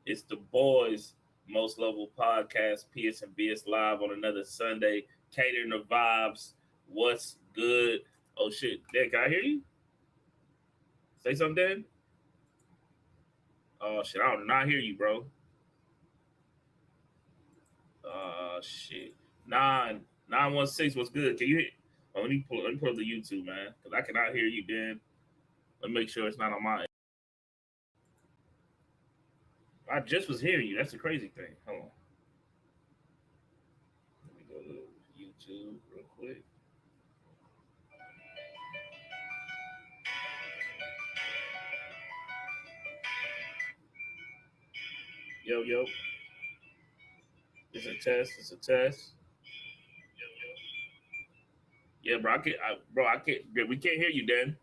It's the boys' most level podcast, PS and BS live on another Sunday, catering the vibes. What's good? Oh shit, Dad, can I hear you? Say something, Dan. Oh shit, I do not hear you, bro. Shit. 916. What's good? Can you hear? Oh, let me pull up the YouTube, man, because I cannot hear you, Dan. Let me make sure it's not on my. I just was hearing you. That's the crazy thing. Hold on. Let me go to YouTube real quick. Yo, yo. It's a test. It's a test. Yeah, bro. I can't. We can't hear you, Dan.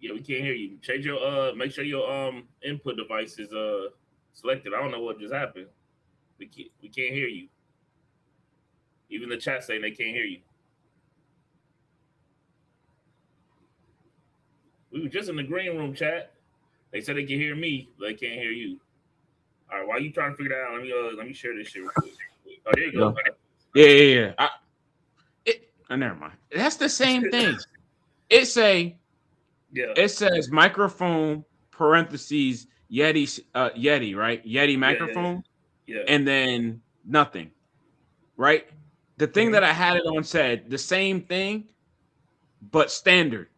Yeah, we can't hear you. Change your Make sure your input device is selected. I don't know what just happened. We can't hear you. Even the chat saying they can't hear you. We were just in the green room chat. They said they can hear me, but they can't hear you. All right, while you trying to figure that out, let me share this shit real quick. Oh, there you go. Go. Yeah. Never mind. That's the same thing. It's a Yeah, It says microphone parentheses Yeti, right? Yeti yeah. microphone, Yeah. and then nothing, right? The thing Mhm. that I had it on said the same thing, but standard,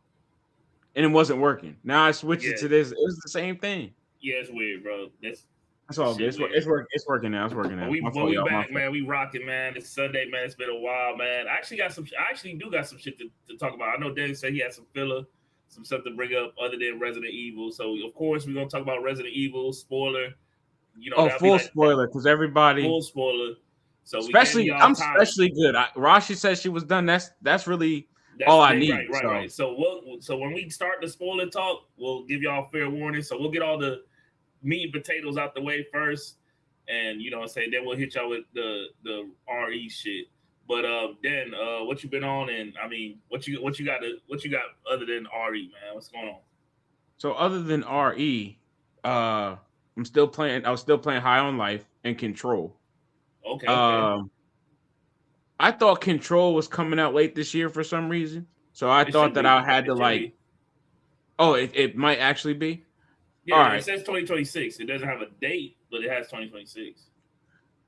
and it wasn't working. Now I switched it Yeah, to this. It was the same thing. yeah. It's weird, bro. That's That's this all good. shit weird. It's working now. It's working But now. we My but fault, we y'all. My back, fault. man. We rocking, man. It's Sunday, man. It's been a while, man. I actually do got some shit to talk about. I know Danny said he had some filler, some stuff to bring up other than Resident Evil. So of course we're gonna talk about Resident Evil. Spoiler. Oh, That'll be full like spoiler because everybody, full spoiler. So we gave especially y'all I'm time. especially good. Rashi said she was done. That's really That's all I they right, need. right, So right. So when we start the spoiler talk, we'll give y'all fair warning. So we'll get all the meat and potatoes out the way first, and what I'm saying, then we'll hit y'all with the RE shit. But then what you been on, and I mean, what you got other than RE, man? What's going on? So other than RE, I'm still playing. I was still playing High on Life and Control. Okay, okay. Um, I thought Control was coming out late this year for some reason, so I It thought should that be. I had to It should like. be. Oh, it might actually be. Yeah, All it right, says 2026. It doesn't have a date, but it has 2026.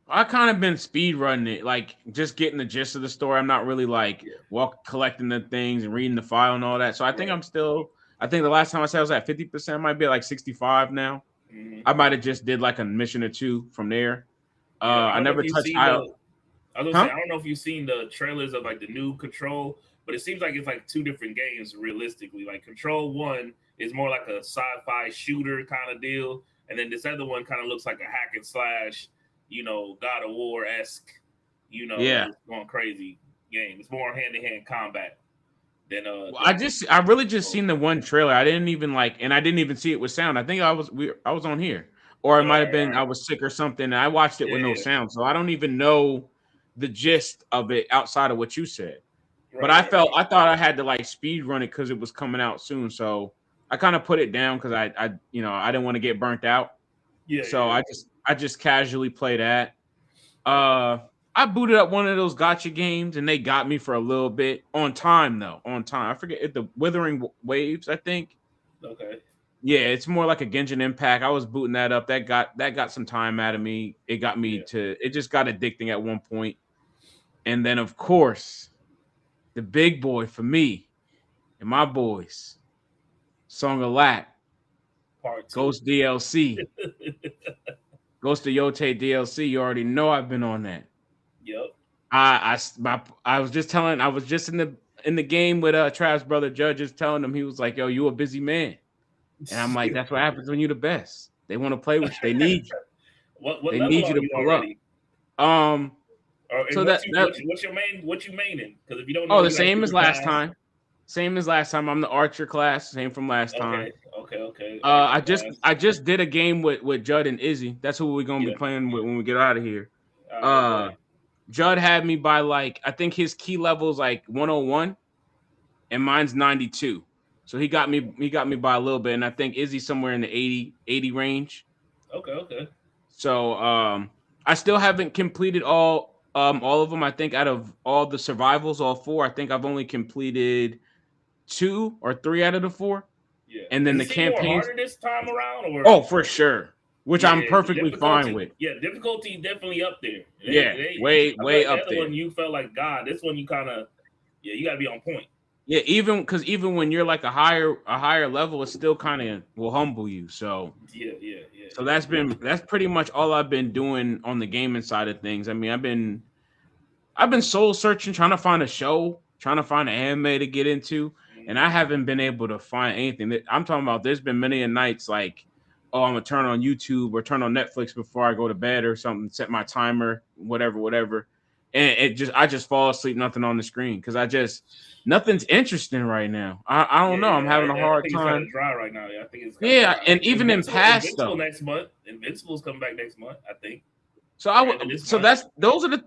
I kind of been speed running it, like just getting the gist of the story. I'm not really like Yeah. collecting the things and reading the file and all that. So I think Right. I'm still. I think the last time I said I was at 50%, might be like 65 now. Hmm. I might have just did like a mission or two from there. Yeah. I I don't know if never you've touched seen high. the. I was gonna say Huh? I don't know if you've seen the trailers of like the new Control, but it seems like it's like two different games realistically. Like Control One is more like a sci-fi shooter kind of deal, and then this other one kind of looks like a hack and slash, God of War esque, Yeah. just going crazy game. It's more hand to hand combat than Well, than I really just Control. seen the one trailer. I didn't even like, and I didn't even see it with sound. I think I was on here, or it All might have right, been all I right. was sick or something. And I watched it Yeah, with no yeah. sound, so I don't even know the gist of it outside of what you said. But Right, right, right. I thought I had to like speed run it because it was coming out soon. So I kind of put it down because I didn't want to get burnt out. Yeah, So yeah. I just casually play that. Okay. Uh, I booted up one of those gotcha games and they got me for a little bit on time though. On time, I forget the Withering Waves. I think. Okay. Yeah, it's more like a Genshin Impact. I was booting that up. That got some time out of me. It got me Yeah. to. It just got addicting at one point, and then of course the big boy for me and my boys, Song of Lat, Part two. Ghost DLC, Ghost of Yote DLC. You already know I've been on that. Yep. I was just telling I was just in the game with Travis brother Judges telling him he was like, yo, you a busy man. And I'm like, that's what happens when you're the best. They want to play with you. They need you. What They level need you are to you pull up. already? Um Or and so that that what's your main what you maining? Because if you don't know, oh the you got a same as different last class. time. Same as last time. I'm the Archer class, same from last time. Okay, okay, okay. Archer class. I just did a game with Judd and Izzy. That's who we're gonna be Yeah. playing with when we get out of here. All right, Uh bet. Judd had me by like I think his key level's like 101 and mine's 92. So he got me. He got me by a little bit, and I think Izzy's somewhere in the 80 range. Okay. So I still haven't completed all of them. I think out of all the survivals, all four, I think I've only completed 2 or 3 out of the 4. Yeah. And then Does the it seem more campaigns. harder this time around, or Oh, for sure. Which yeah, I'm the perfectly fine difficulty? with. Yeah, difficulty definitely up there. Yeah, I feel way like the up other there. one you felt like God. This one you kind of, yeah, you got to be on point. Yeah, even when you're like a higher level, it still kind of will humble you. So Yeah. that's pretty much all I've been doing on the gaming side of things. I mean, I've been soul searching, trying to find a show, trying to find an anime to get into, and I haven't been able to find anything. I'm talking about there's been many a nights like, oh, I'm gonna turn on YouTube or turn on Netflix before I go to bed or something, set my timer, whatever. And I just fall asleep, nothing on the screen because nothing's interesting right now. I don't know. I'm having a I hard think it's kind time. of dry right now. Yeah, I think it's kind of Yeah, dry. and even in past Invincible stuff. next month. Invincible's coming back next month, I think. So End of this so month.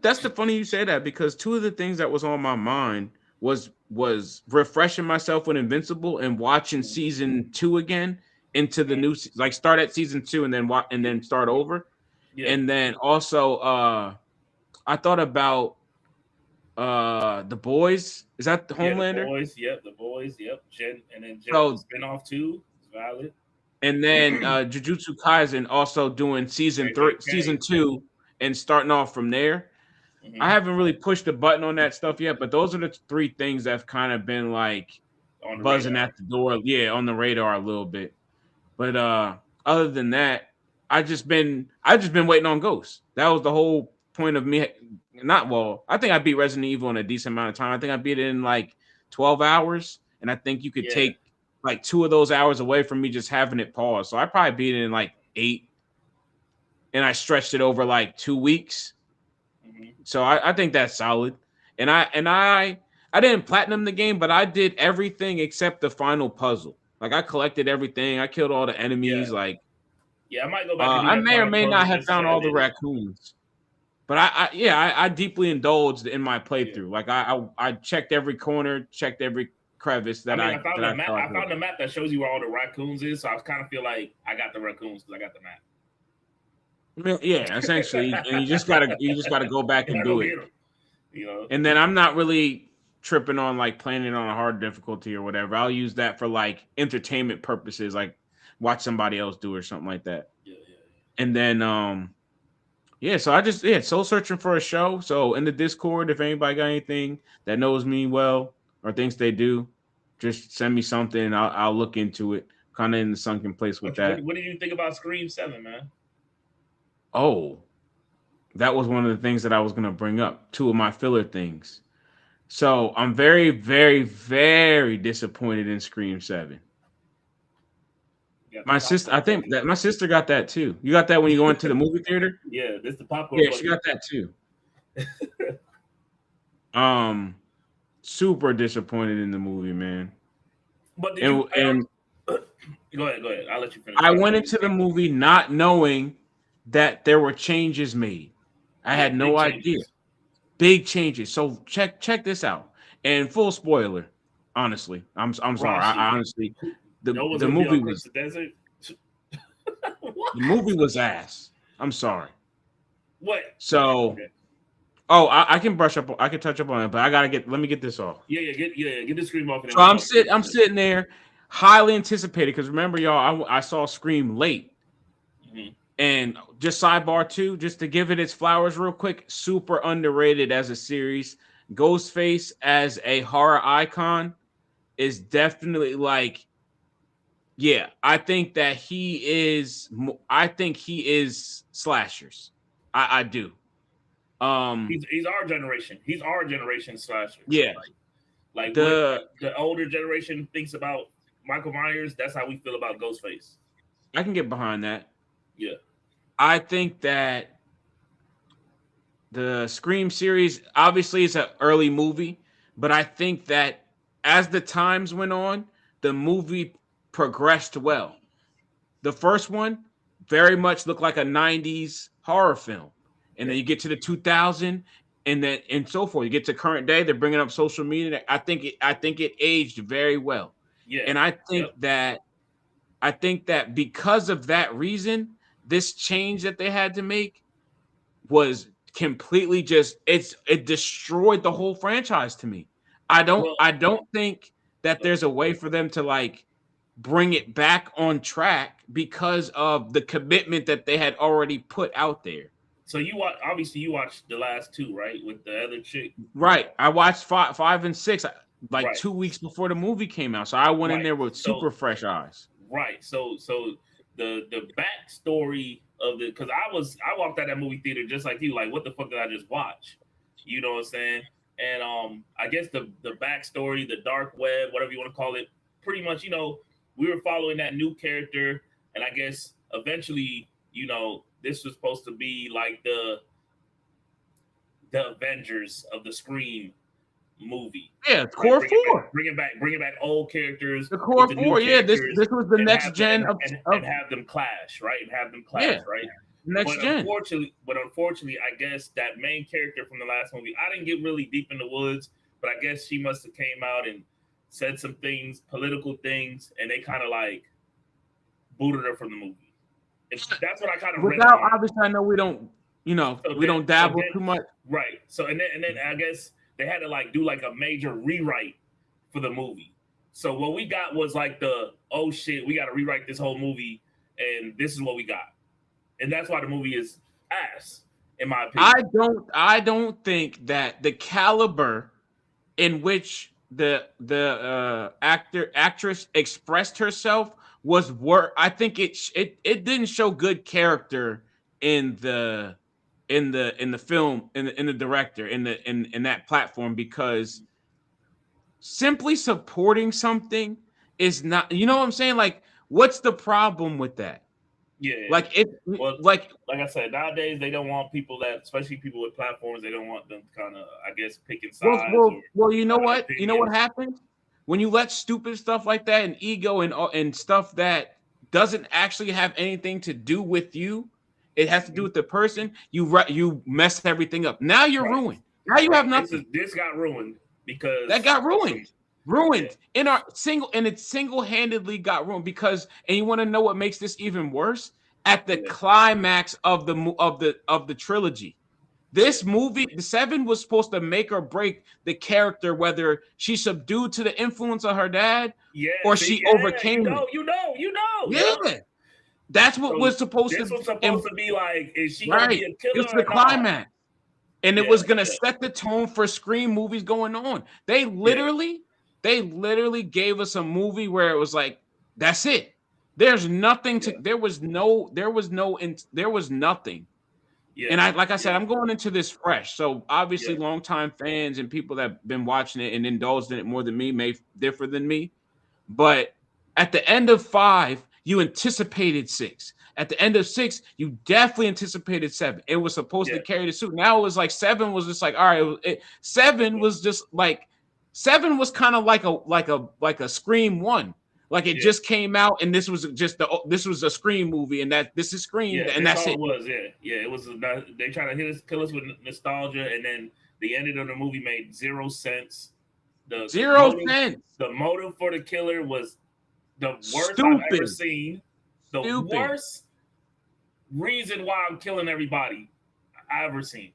that's the funny you say that because two of the things that was on my mind was refreshing myself with Invincible and watching season 2 again into the new like start at season 2 and then and then start over. Yeah. And then also I thought about the boys. Is that the Yeah, the Homelander? boys. Yep, the boys. Yep. Jen, and then Jen, the So spinoff too. It's valid. and then Jujutsu Kaisen also doing season JJK 2 and starting off from there. I haven't really pushed the button on that stuff yet, but those are the 3 things that have kind of been like on the buzzing radar. at the door. Yeah, on the radar a little bit. But other than that, I just been waiting on Ghost. That was the whole point of me. Not well, I think I beat Resident Evil in a decent amount of time. I think I beat it in like 12 hours, and I think you could Yeah. take like 2 of those hours away from me just having it pause. So I probably beat it in like 8, and I stretched it over like 2 weeks. So I think that's solid. And I didn't platinum the game, but I did everything except the final puzzle. Like I collected everything. I killed all the enemies. Yeah. Like Yeah, I might go back and do I that may or final may puzzle not have just to found say I all the did it. raccoons. But I deeply indulged in my Yeah. playthrough. Like I checked every corner, checked every crevice I that mean, I that I thought I I could. found the map that shows you where all the raccoons is, so I kind of feel like I got the raccoons because I got the map. Yeah, essentially, and you just gotta go back And and I go do it. get them. You know. And then I'm not really tripping on like playing it on a hard difficulty or whatever. I'll use that for like entertainment purposes, like watch somebody else do or something like that. Yeah. And then yeah, so soul searching for a show. So in the Discord, if anybody got anything that knows me well or thinks they do, just send me something and I'll look into it. Kind of in the sunken place with that. What did you think about Scream 7, man? Oh, that was one of the things that I was gonna bring up. 2 of my filler things. So I'm very, very, very disappointed in Scream 7. You got the My sister, I popcorn think bucket? that my sister got that too. You got that when you go into the movie theater? Yeah, this the popcorn Yeah, she bucket. got that too. Um, Super disappointed in the movie, man. But did And you? and Go ahead. I'll let you finish. I went into the movie not knowing that there were changes made. I Yeah, had no big idea. changes. Big changes. So check this out. And full spoiler, honestly, I'm sorry. I Rashi. honestly, the No one's the gonna be movie on was Crimson Desert. the What? movie was ass. I'm sorry. What? So, Okay. oh, I can brush up. I can touch up on it, but let me get this off. Get the scream off, and then So we'll talk. I'm sitting there, highly anticipated because remember, y'all, I saw Scream late, Mhm. and just sidebar too, just to give it its flowers real quick. Super underrated as a series. Ghostface as a horror icon is definitely like, yeah, I think that he is. I think he is slashers. I do. He's our generation. He's our generation slasher. Yeah. Like what The the older generation thinks about Michael Myers, that's how we feel about Ghostface. I can get behind that. Yeah. I think that the Scream series obviously is an early movie, but I think that as the times went on, the movie progressed well. The first one very much looked like a 90s horror film. And Yeah. then you get to the 2000 and so forth. You get to current day, they're bringing up social media. I think it aged very well. Yeah. And Yep. I think that because of that reason, this change that they had to make was completely just it destroyed the whole franchise to me. Well, I don't think that there's a way for them to like bring it back on track because of the commitment that they had already put out there. so you watch, obviously you watched the last two, right? With the other chick. Right. I watched five and six like Right. 2 weeks before the movie came out. So I went in Right. there with super So fresh eyes. right. So the backstory of the, because I walked out that movie theater just like you, like what the fuck did I just watch? You know what I'm saying? And I guess the backstory, the dark web, whatever you want to call it, pretty much, we were following that new character, and I guess eventually, this was supposed to be like the Avengers of the Scream movie, Yeah, right? core four. Bringing back old characters The with core the new four, yeah. characters, This was the and next gen and of have them clash, right? And have them clash, yeah, right? next gen. But unfortunately, I guess that main character from the last movie, I didn't get really deep in the woods, but I guess she must have came out and said some things, political things, and they kind of like booted her from the movie. That's what I kind of read. Without obviously, I know we don't, So we don't dabble too much. right? So and then I guess they had to like do like a major rewrite for the movie. So what we got was like oh shit, we got to rewrite this whole movie, and this is what we got, and that's why the movie is ass, in my opinion. I don't think that the caliber in which the actress expressed herself was worth. I think it didn't show good character in the film in the director in that platform, because simply supporting something is not, you know what I'm saying? Like, what's the problem with that? Yeah. Like it Well, like like I said, nowadays they don't want people that, especially people with platforms, they don't want them kind of, I guess, picking sides well, you know or what? You know what opinions. happens when you let stupid stuff like that and ego and stuff that doesn't actually have anything to do with you. It has to do with the person. You mess everything up. Now you're Right. ruined. Now you Right. have nothing. This got ruined because That got ruined. Ruined Yeah. in our it single-handedly got ruined because, and you want to know what makes this even worse? At the climax of the trilogy. This movie, the Seven, was supposed to make or break the character, whether she subdued to the influence of her dad or she overcame it. You know. Yeah. That's what was supposed This to was supposed to be like, is she gonna right. be a killer It's or the not? climax. And it was gonna Yeah. set the tone for Scream movies going on. They literally gave us a movie where it was like, that's it. There's nothing to there was nothing. Yeah. And I said, I'm going into this fresh. So obviously Yeah. longtime fans and people that have been watching it and indulged in it more than me may differ than me. But at the end of 5, you anticipated 6. At the end of 6, you definitely anticipated 7. It was supposed to carry the suit. Now it was like 7 was just like, all right. 7 was just like 7 was kind of like a Scream 1. Like it just came out, and this was a Scream movie, and that this is Scream, and that's all it. It was. Yeah. It was. They trying to kill us with nostalgia, and then the ending of the movie made 0 sense. Zero cents. The motive for the killer was the worst Stupid. I've ever seen. The worst reason why I'm killing everybody I've ever seen.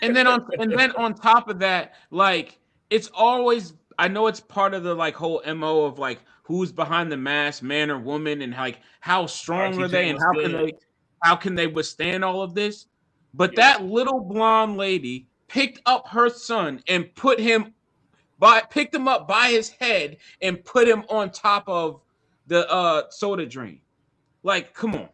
And then on top of that, like, it's always, I know it's part of the like whole MO of like who's behind the mask, man or woman, and like how strong are they and how can they withstand all of this? But that little blonde lady picked up her son and picked him up by his head and put him on top of the soda drain. Like, come on.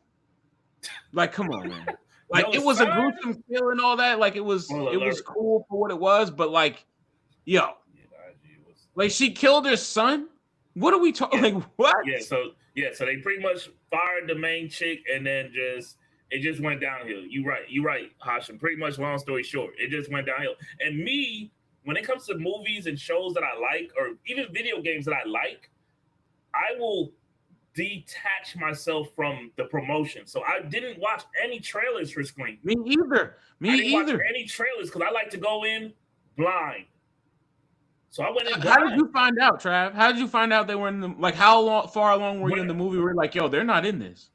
Man. Like, it was a gruesome kill and all that. Like, it was cool for what it was, but like, yo, like, she killed her son. What are we talking? Like, what? So they pretty much fired the main chick, and then it just went downhill. You right, Hashim. Pretty much, long story short, it just went downhill. And me, when it comes to movies and shows that I like, or even video games that I like, I will detach myself from the promotion. So I didn't watch any trailers for Scream. Me either. I didn't watch any trailers because I like to go in blind. So I went in How did blind. you find out, Trav? How did you find out they were in the like? Far along were you in the movie? Where you're like, yo, they're not in this.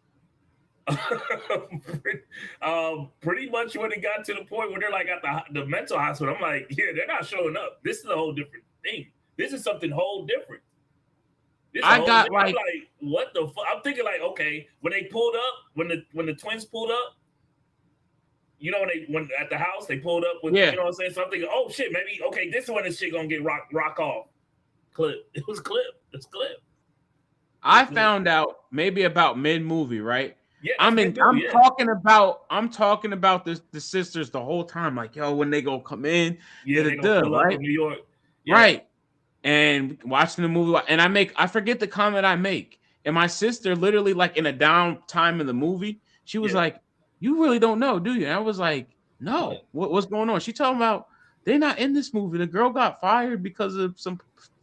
Pretty much when it got to the point where they're like at the mental hospital, I'm like, yeah, they're not showing up. This is a whole different thing. This is something whole different. I got I'm like, what the fuck? I'm thinking like, okay, when they pulled up, when the twins pulled up, you know, when at the house they pulled up with, yeah. you know what I'm saying? So I'm thinking, oh shit, maybe okay, this is when this shit gonna get rock off. Clip. It was clip. It's clip. I found out maybe about mid movie, right? Yeah, I'm yeah. talking about the sisters the whole time, like, yo, when they go come in, yeah, they gonna pull up right? from New York. Yeah. Right. And watching the movie, and I forget the comment I make. And my sister, literally, like in a down time in the movie, she was like, "You really don't know, do you?" And I was like, "No, what's going on?" She talking about they're not in this movie. The girl got fired because of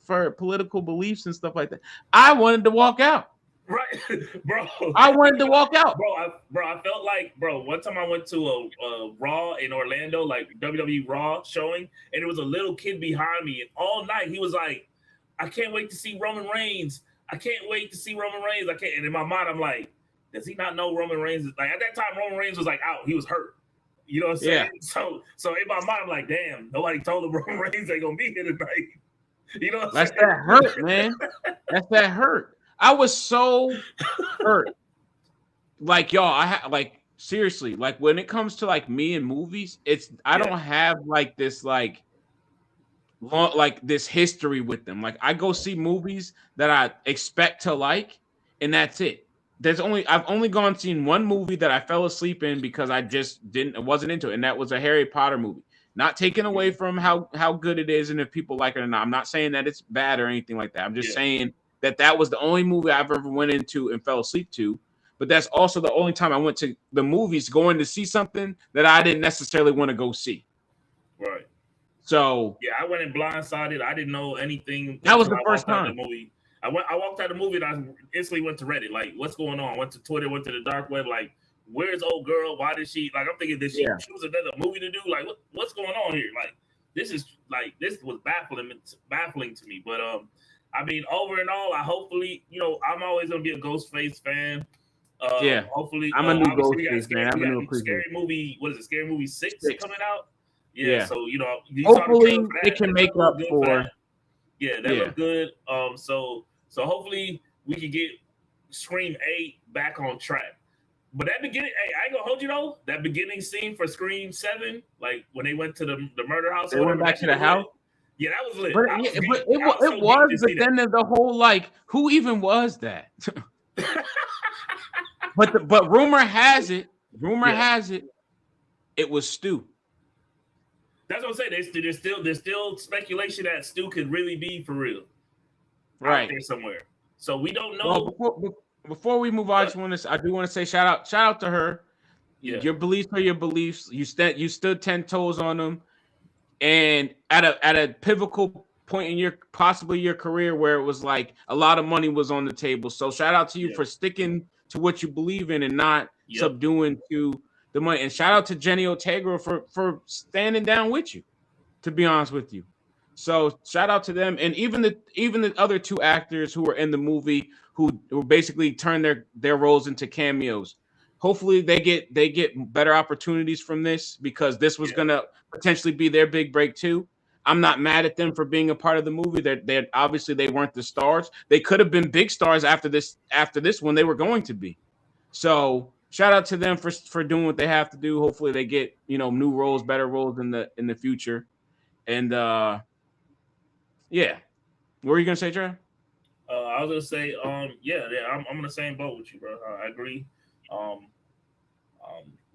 for political beliefs and stuff like that. I wanted to walk out. Right, bro. I wanted to walk out, I felt like, bro. One time I went to a Raw in Orlando, like WWE Raw showing, and there was a little kid behind me, and all night he was like, "I can't wait to see Roman Reigns. I can't wait to see Roman Reigns. I can't." And in my mind, I'm like, "Does he not know Roman Reigns?" Like at that time, Roman Reigns was like out. He was hurt. You know what I'm saying? Yeah. So in my mind, I'm like, "Damn, nobody told him Roman Reigns ain't gonna be here tonight." You know what I'm saying? That hurt, man. That's that hurt. I was so hurt. Like, y'all, like seriously, like when it comes to like me and movies, I don't have like this like this history with them. Like I go see movies that I expect to like, and that's it. I've only gone seen one movie that I fell asleep in because I just wasn't into it, and that was a Harry Potter movie. Not taken away from how good it is and if people like it or not. I'm not saying that it's bad or anything like that. I'm just saying that was the only movie I've ever went into and fell asleep to. But that's also the only time I went to the movies going to see something that I didn't necessarily want to go see. Right. So yeah, I went in blindsided. I didn't know anything. That was the first time. The movie. I walked out of the movie and I instantly went to Reddit. Like, what's going on? Went to Twitter, went to the dark web. Like, where's old girl? Why did she? Like, I'm thinking this. She was another movie to do. Like, what's going on here? Like, this was baffling to me. But I mean, over and all, I hopefully, you know, I'm always gonna be a Ghostface fan. Hopefully, I'm a new Ghostface man. I'm a new Scary Movie. What is it? Scary Movie 6 coming out. Yeah, so you know, hopefully it can make up for. Yeah, that looked good. So hopefully we can get Scream 8 back on track. But that beginning, hey, I ain't gonna hold you though. That beginning scene for Scream 7, like when they went to the murder house, they went back to the house. Yeah, that was lit. But then the whole like, who even was that? but rumor has it, it was Stu. That's what I'm saying. There's still speculation that Stu could really be for real, right out there somewhere. So we don't know. Well, before we move on, I do want to say shout out to her. Yeah. Your beliefs are your beliefs. You stood 10 toes on them, and at a pivotal point in possibly your career where it was like a lot of money was on the table. So shout out to you for sticking to what you believe in and not subduing to the money. And shout out to Jenny Otegra for standing down with you, to be honest with you. So shout out to them, and even the other two actors who were in the movie who basically turned their roles into cameos. Hopefully they get better opportunities from this, because this was gonna potentially be their big break too. I'm not mad at them for being a part of the movie. That obviously they weren't the stars. They could have been big stars after this one. They were going to be. So shout out to them for doing what they have to do. Hopefully they get, you know, new roles, better roles in the future. And yeah, what were you gonna say, Trey? I was gonna say, I'm on the same boat with you, bro. I agree.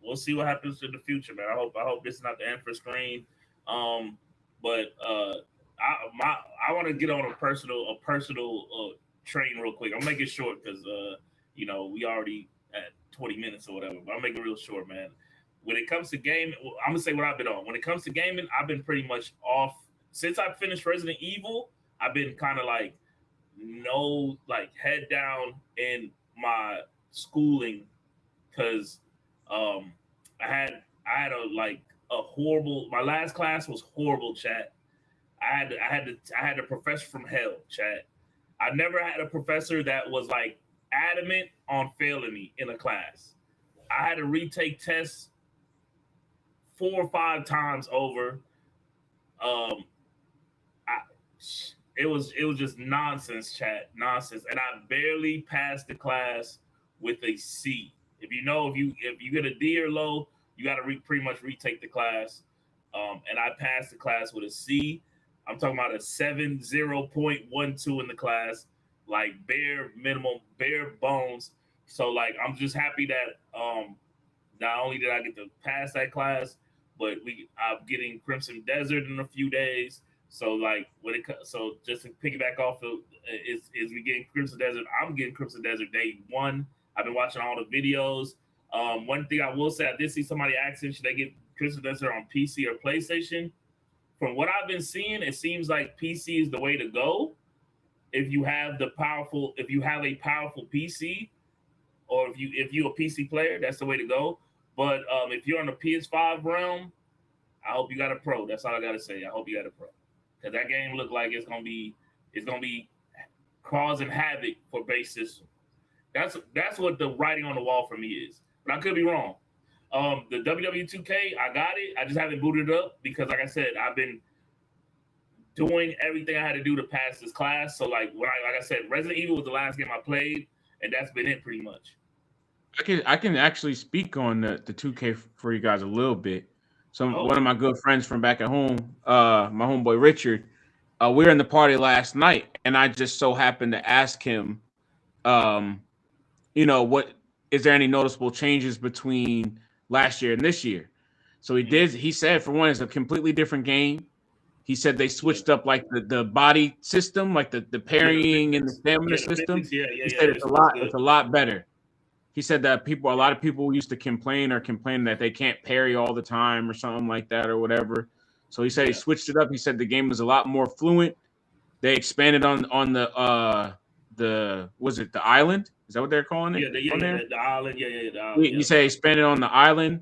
We'll see what happens in the future, man. I hope this is not the end for Scream. But I want to get on a personal train real quick. I'm making it short because you know, we already at 20 minutes or whatever. But I'll make it real short, man. When it comes to gaming, I'm gonna say what I've been on. When it comes to gaming, I've been pretty much off since I finished Resident Evil. I've been kind of like head down in my schooling because I had a horrible. My last class was horrible, chat. I had a professor from hell, Chad. I never had a professor that was like adamant on failing me in a class. I had to retake tests 4 or 5 times over. Um, I, it was just nonsense, chat, nonsense, and I barely passed the class with a C. If you get a D or low, you got to pretty much retake the class. And I passed the class with a C. I'm talking about a 70.12 in the class, like bare minimum, bare bones. So like I'm just happy that not only did I get to pass that class, but I'm getting Crimson Desert in a few days. So like so just to piggyback off of is we getting Crimson Desert? I'm getting Crimson Desert day one. I've been watching all the videos. One thing I will say, I did see somebody asking should they get Crimson Desert on PC or PlayStation. From what I've been seeing, it seems like PC is the way to go. If you have a powerful PC, or if you're a PC player, that's the way to go. But if you're on the PS5 realm, I hope you got a pro. That's all I gotta say. I hope you got a pro, because that game looked like it's gonna be causing havoc for base system. That's what the writing on the wall for me is. But I could be wrong. The WWE 2K, I got it. I just haven't booted it up because, like I said, I've been doing everything I had to do to pass this class. So, like I said, Resident Evil was the last game I played, and that's been it pretty much. I can actually speak on the 2K for you guys a little bit. So Oh, one of my good friends from back at home, my homeboy Richard, we were in the party last night, and I just so happened to ask him, um, what is there any noticeable changes between last year and this year? So he did. He said, for one, it's a completely different game. He said they yeah, switched up like the body system, like the yeah, the parrying and the physics, stamina yeah, the system. physics, yeah, yeah, He yeah. said It's good. it's a lot better. He said that a Yeah, lot of people used to complain that they can't parry all the time or something like that or whatever. So he said he yeah, switched it up. He said the game was a lot more fluent. They expanded on the was it the island? Is that what they're calling it on there? the island, the island, He yeah, said he spent it on the island.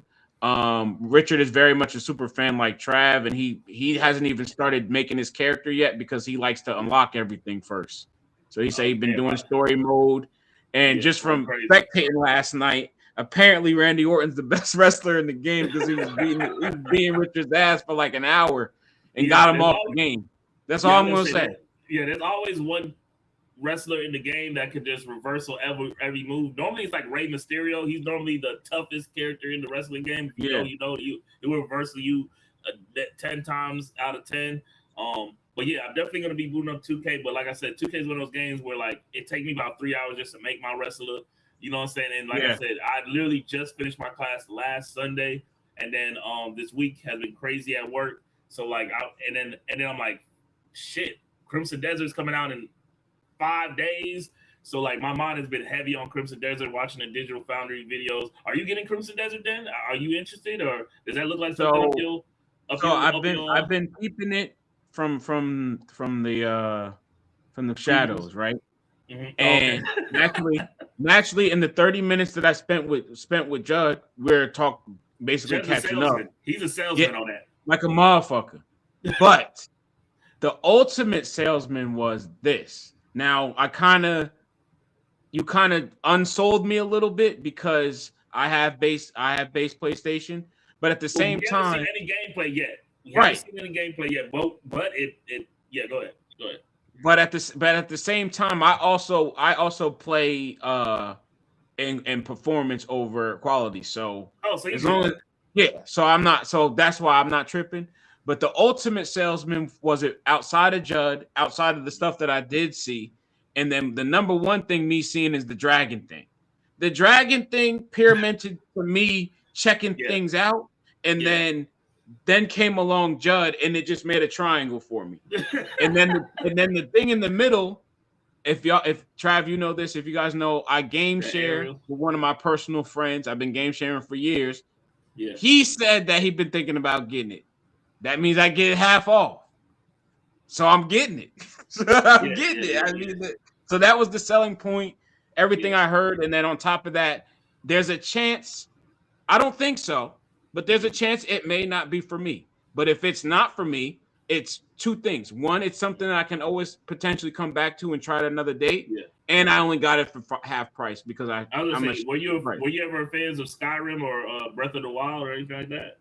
Richard is very much a super fan like Trav, and he yeah. hasn't even started making his character yet because he likes to unlock everything first. So he said Oh he's been damn, doing story mode, and yeah, just going from crazy. spectating last night, apparently Randy Orton's the best wrestler in the game because he was beating Richard's ass for like an hour and Yeah, got him there's off the always game. That's all yeah, I'm I'm gonna gonna say say. that. Yeah, there's always one wrestler in the game that could just reversal every move. Normally, it's like Rey Mysterio. He's normally the toughest character in the wrestling game. If Yeah, you know, it will reversal you 10 times out of 10. But yeah, I'm definitely gonna be booting up 2K. But like I said, 2K is one of those games where like it takes me about 3 hours just to make my wrestler. You know what I'm saying? And like I yeah. said, I literally just finished my class last Sunday, and then this week has been crazy at work. So like, and then I'm like, shit, Crimson Desert's coming out in 5 days. So like my mind has been heavy on Crimson Desert, watching the Digital Foundry videos. Are you getting Crimson Desert then? Are you interested, or does that look like something So so up your I've been keeping it from the previews? shadows, right? Oh, okay. And naturally, in the 30 minutes that I spent with Judd, we're basically Jed's a catching up. salesman. He's a Yeah, salesman on that. like a motherfucker. But the ultimate salesman was this. Now you kind of unsold me a little bit because I have base PlayStation, but at the Well, we same haven't seen time, any gameplay yet. We haven't right? seen any gameplay yet. But it yeah. Go ahead. Go ahead. But at the same time, I also play in performance over quality. So Oh, so you as good long as then? yeah, so I'm not so that's why I'm not tripping. But the ultimate salesman was it outside of Judd, outside of the stuff that I did see, and then the number one thing me seeing is the dragon thing. The dragon thing pyramided for me checking Yeah. things out, and Yeah. then came along Judd, and it just made a triangle for me. And then the thing in the middle, if Trav, you know this, if you guys know, I game The share aerial. with one of my personal friends. I've been game sharing for years. Yeah. He said that he'd been thinking about getting it. That means I get it half off. So I'm getting it. I'm Yeah. getting Yeah. it. Yeah. I Yeah. mean, so that was the selling point. Everything Yeah. I heard, and then on top of that, there's a chance. I don't think so, but there's a chance it may not be for me. But if it's not for me, it's two things. One, it's something that I can always potentially come back to and try it another date. Yeah. And I only got it for half price because I was gonna I'm a say, were you ever fans of Skyrim or Breath of the Wild or anything like that?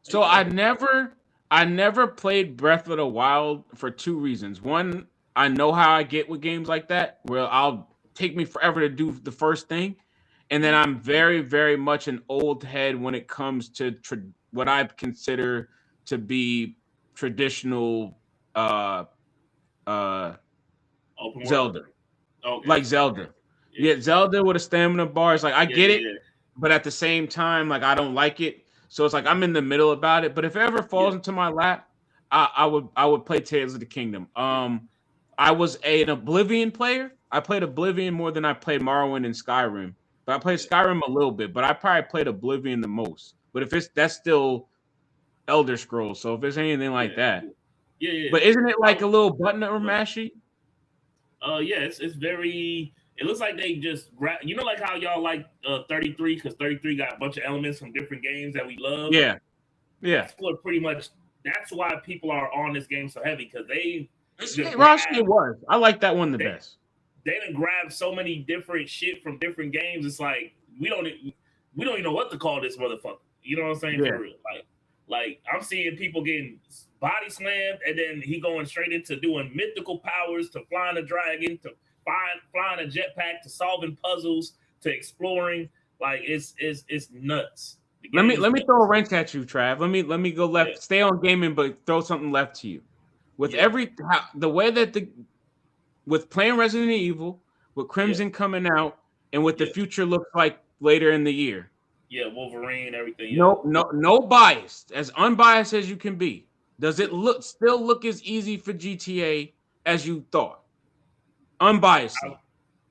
So I never played Breath of the Wild for two reasons. One, I know how I get with games like that, where I'll take me forever to do the first thing, and then I'm very, very much an old head when it comes to what I consider to be traditional uh uh Open world. Zelda. Okay. Like Zelda. Yeah. Yeah, Zelda with a stamina bar is like I Yeah. get it, Yeah. but at the same time, like I don't like it. So it's like I'm in the middle about it. But if it ever Yeah. falls into my lap, I would play Tears of the Kingdom. I was an Oblivion player. I played Oblivion more than I played Morrowind and Skyrim. But I played Yeah. Skyrim a little bit, but I probably played Oblivion the most. But if it's that's still Elder Scrolls, so if it's anything Yeah. like that. Yeah. Yeah. But isn't it like I, a little button or mashy? yeah, it's very. It looks like they just grab. You know, like how y'all like 33 because 33 got a bunch of elements from different games that we love. Yeah. Yeah. That's what pretty much. That's why people are on this game so heavy because they just It was. I like that one the best. They didn't grab so many different shit from different games. It's like we don't even know what to call this motherfucker. You know what I'm saying? Yeah. For real, like I'm seeing people getting body slammed, and then he going straight into doing mythical powers to flying a dragon to flying a jetpack to solving puzzles to exploring. Like it's nuts. Let me throw a wrench at you, Trav. Let me go left. Yeah. Stay on gaming, but throw something left to you. With Yeah. the way that with playing Resident Evil, with Crimson coming out, and what the future looks like later in the year. Yeah, Wolverine, everything. No bias. As unbiased as you can be. Does it still look as easy for GTA as you thought? Unbiasedly.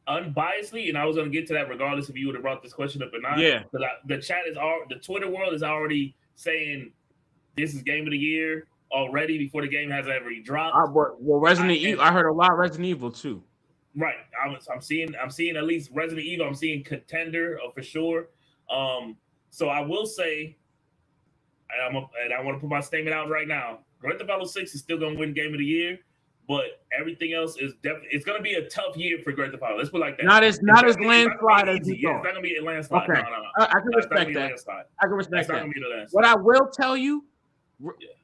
Unbiasedly, and I was going to get to that regardless if you would have brought this question up or not. Yeah. The chat the Twitter world is already saying this is game of the year already before the game has ever dropped. Well, Resident Evil. I heard a lot of Resident Evil too. Right. I'm seeing at least Resident Evil. I'm seeing Contender for sure. So I will say, and I want to put my statement out right now. Grand Theft Auto 6 is still going to win Game of the Year, but everything else is definitely. It's going to be a tough year for Grand Theft Auto. Let's put it like that. Not as landslide as you thought. Yeah, it's not going to be a landslide. Okay. No. I can respect that. I can respect that. Landslide. What I will tell you,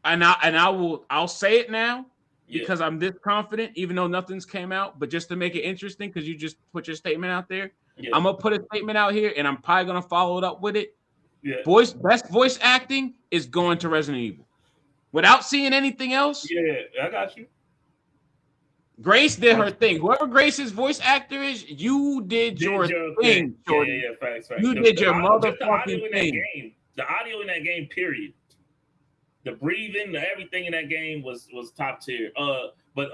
and I'll say it now because I'm this confident, even though nothing's came out. But just to make it interesting, because you just put your statement out there, I'm gonna put a statement out here, and I'm probably gonna follow it up with it. Yeah. Best voice acting is going to Resident Evil. Without seeing anything else. Yeah, I got you. Grace did her thing. Whoever Grace's voice actor is, you did your thing, Jordan. Yeah, facts. You did your motherfucking thing. The audio in that game, period. The breathing, everything in that game was top tier. But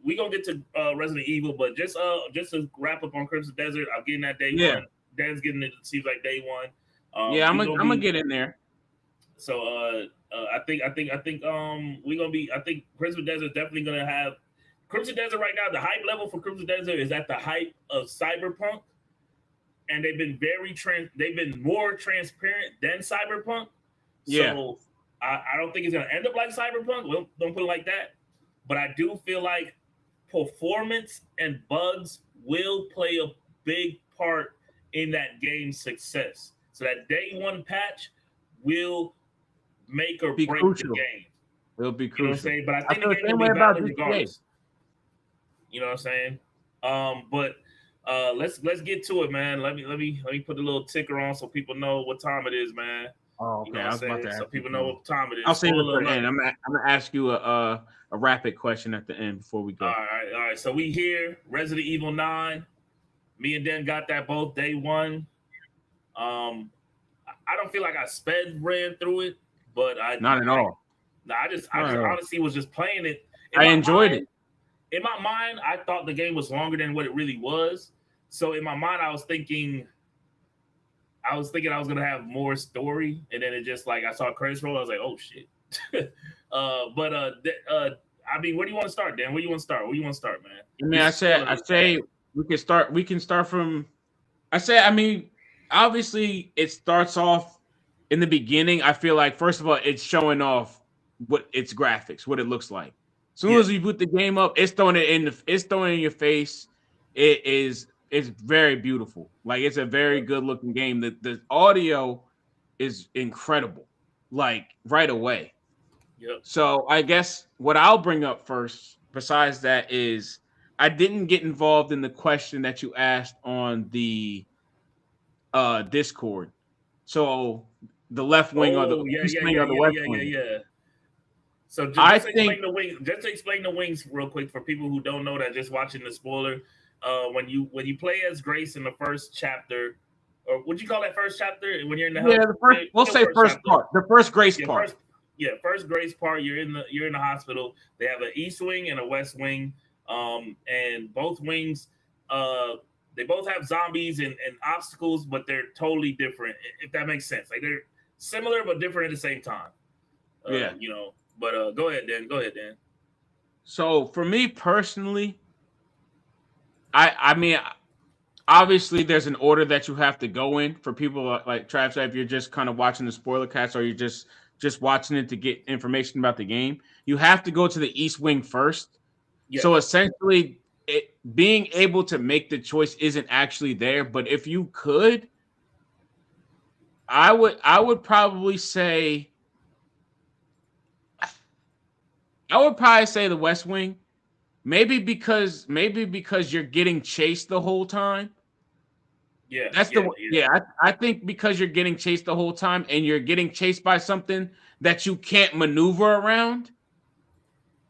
we gonna get to Resident Evil, but just to wrap up on Crimson Desert, I'm getting that day one. Dan's getting it. Seems like day one. I'm gonna get in there. So I think we're gonna be. I think Crimson Desert definitely gonna have Crimson Desert right now. The hype level for Crimson Desert is at the hype of Cyberpunk, and they've been more transparent than Cyberpunk. So I don't think it's gonna end up like Cyberpunk. Well, don't put it like that. But I do feel like performance and bugs will play a big part in that game's success. So that day one patch will make or break the game. It'll be crucial. You know what I'm saying? But I think the game will be valid regardless. You know what I'm saying? But let's get to it, man. Let me put a little ticker on so people know what time it is, man. Oh, okay. You know what I'm saying? So people know what time it is. I'll say it for the end. I'm gonna ask you a rapid question at the end before we go. All right. So we here, Resident Evil 9. Me and Dan got that both day one. I don't feel like I ran through it, but not at all. I just honestly was just playing it. I enjoyed it. In my mind, I thought the game was longer than what it really was. So in my mind, I was thinking I was gonna have more story, and then it just like I saw credits roll. I was like, oh shit. I mean, where do you want to start, Dan? Where do you want to start, man? I mean, I say we can start from. I mean, obviously it starts off in the beginning. I feel like first of all, it's showing off what its graphics, what it looks like. As soon Yeah. as you put the game up, it's throwing it in your face. It's very beautiful. Like it's a very Yep. good looking game. The audio is incredible. Like right away. Yep. So I guess what I'll bring up first, besides that, is I didn't get involved in the question that you asked on the Discord. So the left wing or the Oh yeah, east yeah, wing yeah, or the yeah, west yeah, wing. yeah, yeah. So I just think explain the wings. Just explain the wings real quick for people who don't know that just watching the spoiler. When you play as Grace in the first chapter, or would you call that first chapter? When you're in the yeah, house, the first we'll still say first first chapter. part, the first Grace Yeah, part. first Grace part. You're in the hospital. They have an east wing and a west wing, and both wings, uh, they both have zombies and obstacles, but they're totally different. If that makes sense, like they're similar but different at the same time. Yeah. You know. But go ahead, Dan. Go ahead, Dan. So for me personally, I mean obviously there's an order that you have to go in for people like Trav said, if you're just kind of watching the spoiler cast or you're just watching it to get information about the game, you have to go to the east wing first. So Yes. essentially being able to make the choice isn't actually there, but if you could, I would probably say the west wing. Maybe because you're getting chased the whole time. Yeah. That's Yeah. the Yeah. yeah. I think because you're getting chased the whole time and you're getting chased by something that you can't maneuver around.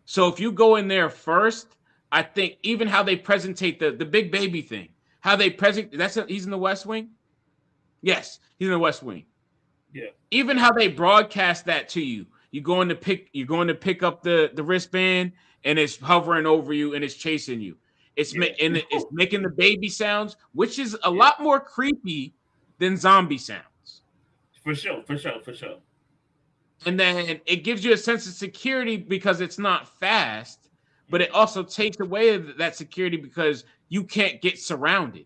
So if you go in there first, I think even how they presentate the big baby thing, how they present he's in the West Wing. Yes, he's in the West Wing. Yeah. Even how they broadcast that to you. You're going to pick up the wristband and it's hovering over you and it's chasing you. Yeah. It's making the baby sounds, which is a Yeah. lot more creepy than zombie sounds. For sure. For sure. For sure. And then it gives you a sense of security because it's not fast, but it also takes away that security because you can't get surrounded.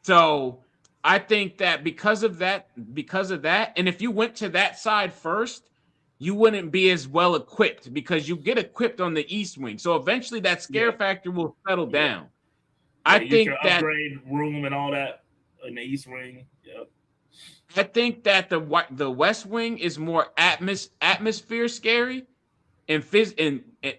So I think that because of that, and if you went to that side first, you wouldn't be as well equipped because you get equipped on the east wing. So eventually that scare Yeah. factor will settle Yeah. down. Yeah. I You get your think that upgrade room and all that in the East Wing. Yep. the West Wing is more atmosphere scary and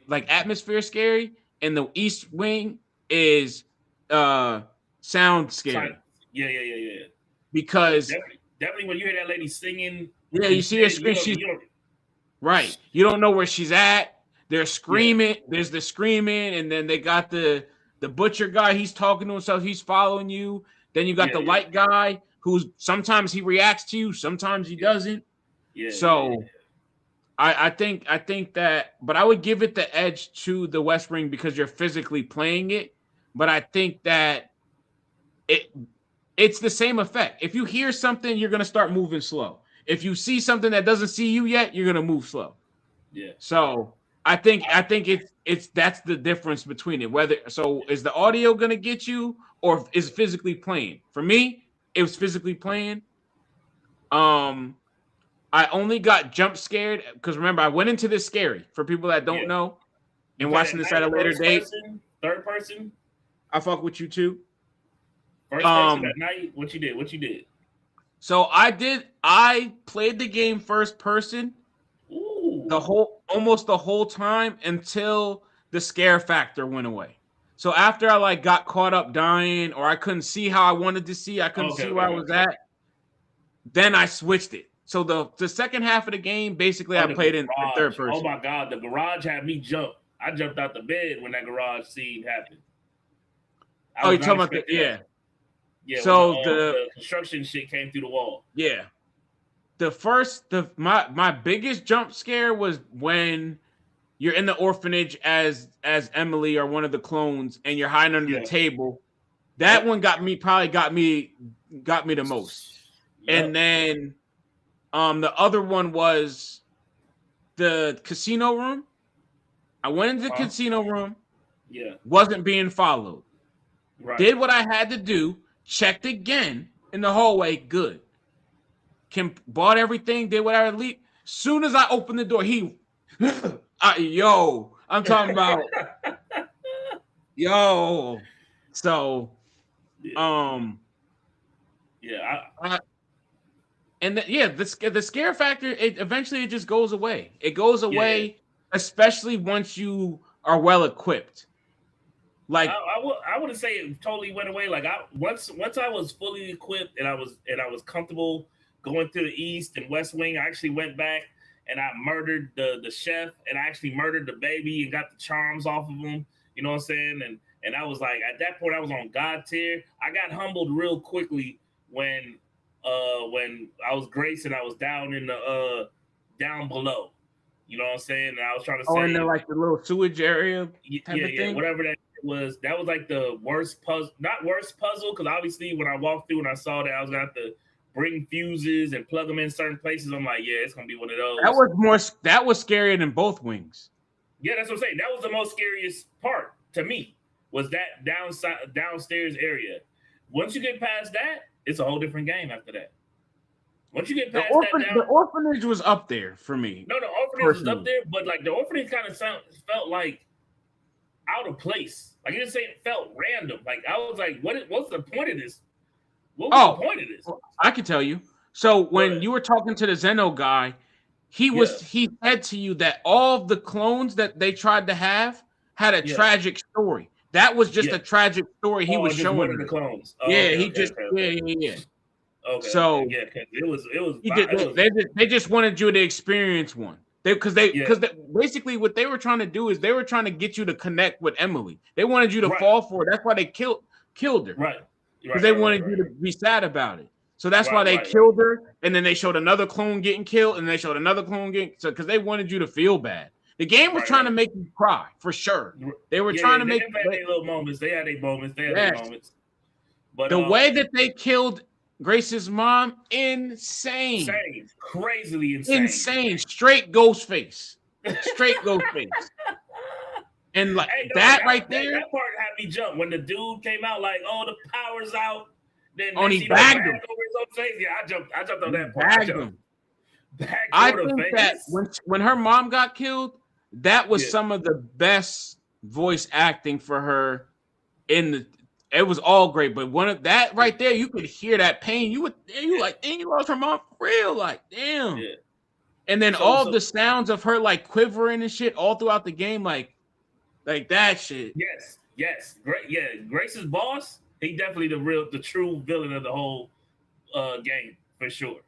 like atmosphere scary, and the East Wing is uh sound Silence. scary Yeah. Yeah. Yeah. Yeah. Yeah. because Definitely. Definitely. When you hear that lady singing yeah, you and see her shit, screen. She's you don't. right. You don't know where she's at. They're Yeah. screaming. There's the screaming, and then they got the butcher guy. He's talking to himself. He's following you. Then you got Yeah. the Yeah. light guy who's sometimes he reacts to you, sometimes he Yeah. doesn't. Yeah. Yeah. Yeah. So I think that, but I would give it the edge to the West Ring because you're physically playing it. But I think that it it's the same effect. If you hear something, you're gonna start moving slow. If you see something that doesn't see you yet, you're gonna move slow. Yeah. So I think it's that's the difference between it. Whether so is the audio gonna get you or is physically playing? For me, it was physically playing. Um, I only got jump scared because remember I went into this scary for people that don't Yeah. know You and played at watching this at a night, later first date. person, third person, I fuck with you too. first person Um, at night. What you did? What you did? so I played the game first person Ooh. almost the whole time until the scare factor went away. So after I like got caught up dying or I couldn't see how I wanted to see, I couldn't Okay. see Okay. where I Okay. was at, then I switched it. So the second half of the game, basically I Oh, the played in third garage. Oh person. my god, the garage had me jump. I jumped out the bed when that garage scene happened. I Oh, was you're not talking about expecting that. Yeah, when so the construction shit came through the wall. yeah. My biggest jump scare was when you're in the orphanage as Emily or one of the clones and you're hiding under the Yeah. table. That one got me the most. Yep. And then the other one was the casino room. I went into the casino room, Yeah. wasn't being followed. Right. Did what I had to do, checked again in the hallway, good. Bought everything, did what I leave. Soon as I opened the door, he, I'm talking about, yo. So, Yeah, um, yeah, I, and the scare factor, it eventually it just goes away. It goes yeah. away, especially once you are well equipped. Like, I wouldn't say it totally went away. Like once I was fully equipped and I was comfortable going to the East and West Wing, I actually went back and I murdered the chef and I actually murdered the baby and got the charms off of him. You know what I'm saying? And I was like, at that point I was on God tier. I got humbled real quickly when I was Grace and I was down in the down below. You know what I'm saying? And I was trying to oh, in the save like the little sewage area type yeah, of yeah, thing. whatever that was like the worst puzzle, not worst puzzle, because obviously when I walked through and I saw that I was gonna have to bring fuses and plug them in certain places, I'm like, yeah, it's gonna be one of That those. was more. That was scarier than both wings. Yeah, that's what I'm saying. That was the most scariest part to me was that downstairs area. Once you get past that, it's a whole different game after that. Once you get The past that down, the orphanage was up there for me. no, the orphanage was up Personally. there, but like the orphanage kind of felt like out of place. Like it felt random. Like I was like, what's the point of this? What was the Oh, point of this? well, I can tell you. So Go when ahead. you were talking to the Zeno guy, Yeah, he said to you that all of the clones that they tried to have had a yeah, tragic story. That was just yeah. a tragic story he Oh, was just one showing of the you. clones. Oh, Yeah, okay, he okay, just okay, yeah, okay, yeah, yeah. okay, okay. So Yeah, because it was he did it was they just wanted you to experience one. yeah, Basically what they were trying to do is they were trying to get you to connect with Emily. They wanted you to right, fall for it. That's why they killed her. right, Because right, they right, right, wanted you right, to be sad about it. So that's why right, they right, right. killed her, and then they showed another clone getting killed, and they showed another clone getting so because they wanted you to feel bad. The game was Right, trying to right. make you cry for sure. They were Yeah, trying yeah. to They make have had their little moments. They had their moments. They had their yes. moments. But The way that they killed Grace's mom, insane, insane, crazily insane. insane, straight ghost face, straight ghost face, and like Hey, no, that right there. that part had me jump when the dude came out like, "Oh, the power's out." Then On next, he bag bagged him. over his own face. Yeah, I jumped on He that part. I bagged jumped him. back I for the think that face. when her mom got killed, that was Yeah, some of the best voice acting for her in the. It was all great, but one of that yeah, right there, you could hear that pain. You like, dang, you lost her mom for real, like, damn. yeah. And then So, all so the sounds of her like quivering and shit all throughout the game, like that shit. yes, yes, great. Yeah, Grace's boss. He definitely the true villain of the whole game for sure.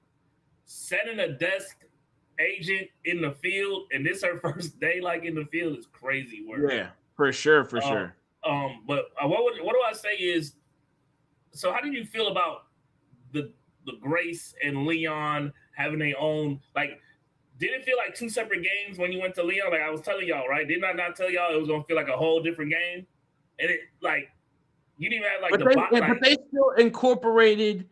Setting a desk agent in the field, and this her first day like in the field is crazy work. Yeah, for sure, for Um, sure. but what do I say is? So, how did you feel about the Grace and Leon having their own like? Did it feel like two separate games when you went to Leon? Like I was telling y'all, right? Didn't I not tell y'all it was gonna feel like a whole different game? And it like you didn't even have like But the bot like they still incorporated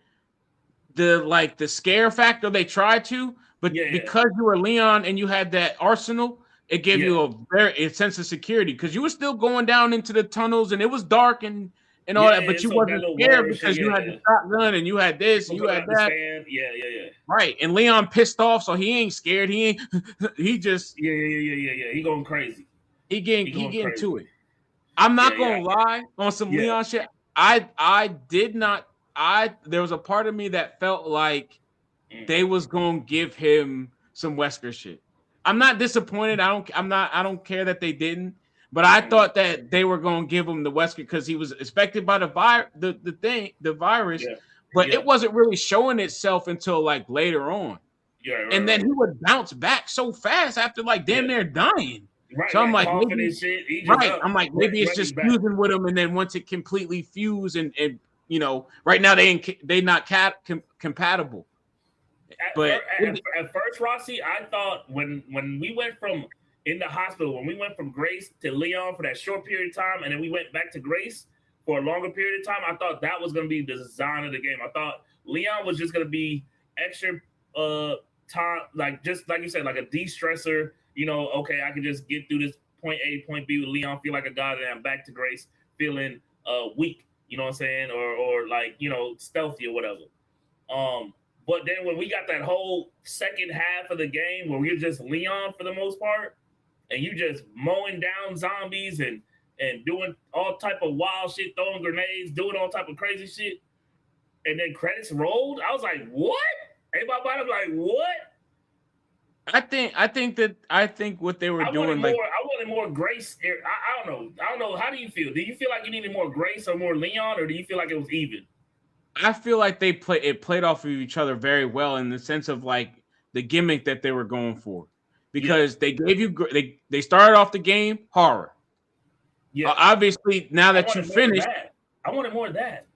the scare factor. They tried to, but yeah, because you were Leon and you had that arsenal, it gave yeah. you a sense of security because you were still going down into the tunnels and it was dark and all that, Yeah, but you so that wasn't little scared word shit, because you had the yeah. shotgun and you had this and People you couldn't had that. understand. Yeah, yeah, yeah. Right. And Leon pissed off, so he ain't scared. He ain't he just Yeah, yeah, yeah, yeah, yeah. He going crazy. He he going getting crazy. to it. I'm Yeah, not yeah, gonna lie on some yeah. Leon shit. I did not there was a part of me that felt like Mm, they was gonna give him some Wesker shit. I'm not disappointed. I don't care that they didn't, but I mm, thought that they were gonna give him the Wesker because he was affected by the virus, yeah, but yeah, it wasn't really showing itself until like later on. yeah. Right, And then right, he would bounce back so fast after like damn yeah. near dying. Right, So I'm right. like, Coughing maybe and shit. He just right. up. I'm like, maybe it's Ready just back. fusing with them, and then once it completely fuse and right now they not compatible. But At first, Rossi, I thought when we went from in the hospital, when we went from Grace to Leon for that short period of time, and then we went back to Grace for a longer period of time, I thought that was going to be the design of the game. I thought Leon was just going to be extra time, like just like you said, like a de-stressor. You know, okay, I can just get through this point A, point B with Leon, feel like a god, and I'm back to Grace feeling weak. You know what I'm saying, or like stealthy or whatever. Um, But then when we got that whole second half of the game where we're just Leon for the most part, and you just mowing down zombies and doing all type of wild shit, throwing grenades, doing all type of crazy shit, and then credits rolled, I was like, what? Everybody was like, what? I think what they were I wanted doing, more. like, I wanted more Grace. I don't know. I don't know. How do you feel? Do you feel like you needed more Grace or more Leon, or do you feel like it was even? I feel like it played off of each other very well in the sense of like the gimmick that they were going for, Yeah. because they gave you they started off the game horror. Yeah. Obviously, now I that you wanted more of finished, that. I wanted more of that.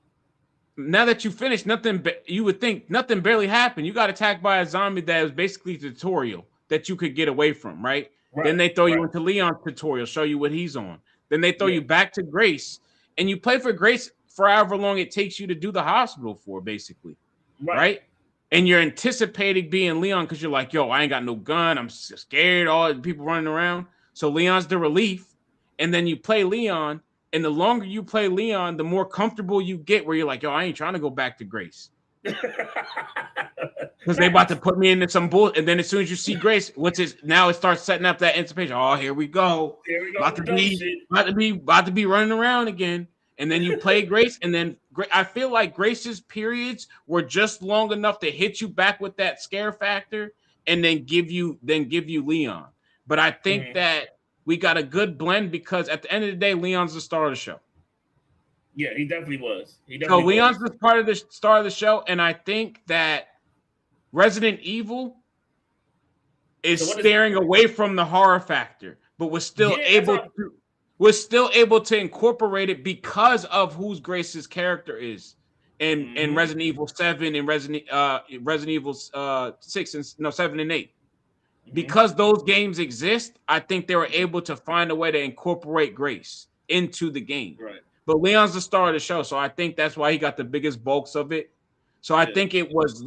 nothing. You would think nothing barely happened. You got attacked by a zombie that was basically a tutorial that you could get away from, right? Then Right. they throw you Right. into Leon's tutorial, show you what he's on. Then they throw Yeah. you back to Grace, and you play for Grace for however long it takes you to do the hospital for, basically, Right. right? And you're anticipating being Leon because you're like, yo, I ain't got no gun. I'm scared. All the people running around. So Leon's the relief. And then you play Leon. And the longer you play Leon, the more comfortable you get where you're like, yo, I ain't trying to go back to Grace. Because they about to put me into some bull. And then as soon as you see Grace, now it starts setting up that anticipation. Oh, here we go. Here we go. About to be running around again. And then you play Grace, and then I feel like Grace's periods were just long enough to hit you back with that scare factor, and then give you Leon. But I think that we got a good blend because at the end of the day, Leon's the star of the show. Yeah, he definitely was. So Leon's the part of the star of the show, and I think that Resident Evil is staring away from the horror factor, but was still able to incorporate it because of whose Grace's character is in Resident Evil 7 and Resident Evil 6 and 7 and 8. Because those games exist, I think they were able to find a way to incorporate Grace into the game. Right. But Leon's the star of the show, so I think that's why he got the biggest bulks of it. So I think it was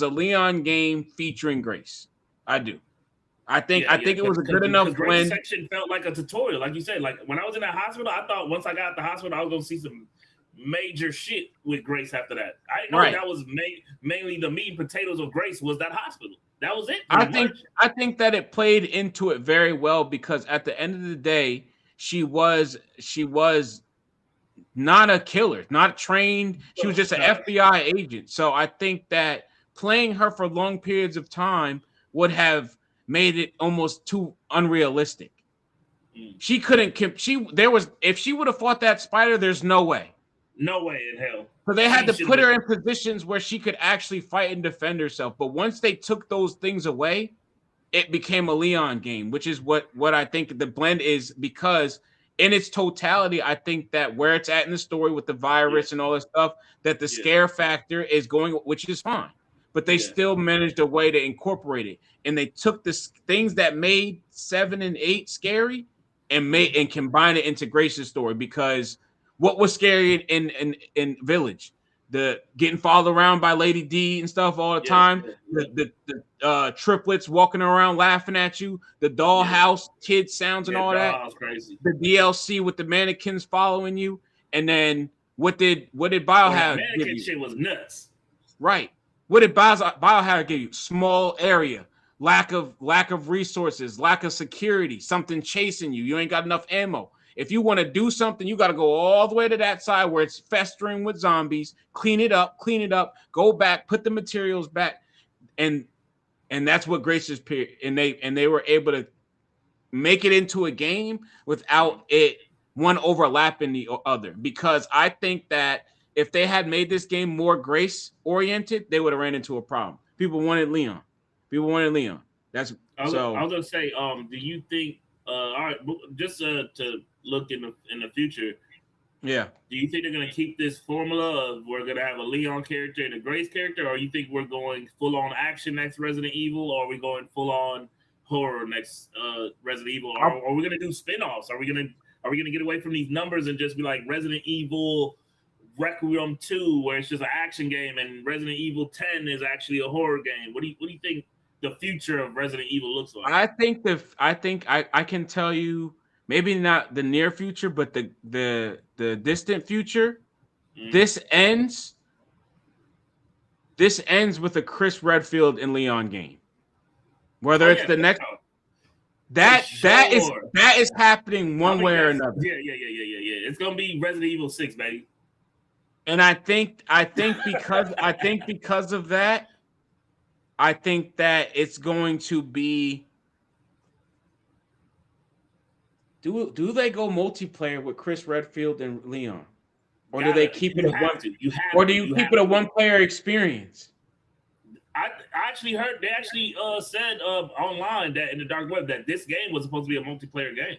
a Leon game featuring Grace. I do. I think it was a good enough blend. The section felt like a tutorial, like you said. Like when I was in that hospital, I thought once I got out the hospital, I was gonna see some major shit with Grace after that. I didn't know that was mainly the meat and potatoes of Grace was that hospital. That was it. I think that it played into it very well because at the end of the day, she was not a killer, not trained. She was just an FBI agent. So I think that playing her for long periods of time would have made it almost too unrealistic. She couldn't. If she would have fought that spider, there's no way. No way in hell. So they had to put her in positions where she could actually fight and defend herself. But once they took those things away, it became a Leon game, which is what I think the blend is, because in its totality, I think that where it's at in the story with the virus and all this stuff, that the scare factor is going, which is fine. But they still managed a way to incorporate it. And they took the things that made 7 and 8 scary and combined it into Grace's story, because what was scary in Village? The getting followed around by Lady D and stuff all the time. The triplets walking around laughing at you. The dollhouse kid sounds and all that. Crazy. The DLC with the mannequins following you. And then what did Biohazard give you? Shit was nuts. Right. What did Biohazard give you? Small area, lack of resources, lack of security, something chasing you. You ain't got enough ammo. If you want to do something, you got to go all the way to that side where it's festering with zombies, clean it up, go back, put the materials back. And that's what Grace's period. And they were able to make it into a game without it one overlapping the other. Because I think that if they had made this game more Grace oriented, they would have ran into a problem. People wanted Leon. I was gonna say, do you think all right, just to look in the future, yeah, do you think they're gonna keep this formula of we're gonna have a Leon character and a Grace character, or you think we're going full on action next Resident Evil, or are we going full on horror next Resident Evil, or are we gonna do spin-offs? Are we gonna get away from these numbers and just be like Resident Evil Requiem 2, where it's just an action game, and Resident Evil 10 is actually a horror game? What do you think the future of Resident Evil looks like? I think I can tell you, maybe not the near future, but the distant future. This ends this ends with a Chris Redfield and Leon game. Whether Oh it's yeah, the for next sure. For that is happening I one think way or that's another. yeah. It's gonna be Resident Evil 6, baby. And I think because of that, I think that it's going to be. Do they go multiplayer with Chris Redfield and Leon, or do they Gotta keep it you a one, have to. You or have do to. you You keep have it a to. one player experience? I actually heard they actually said online that in the dark web that this game was supposed to be a multiplayer game.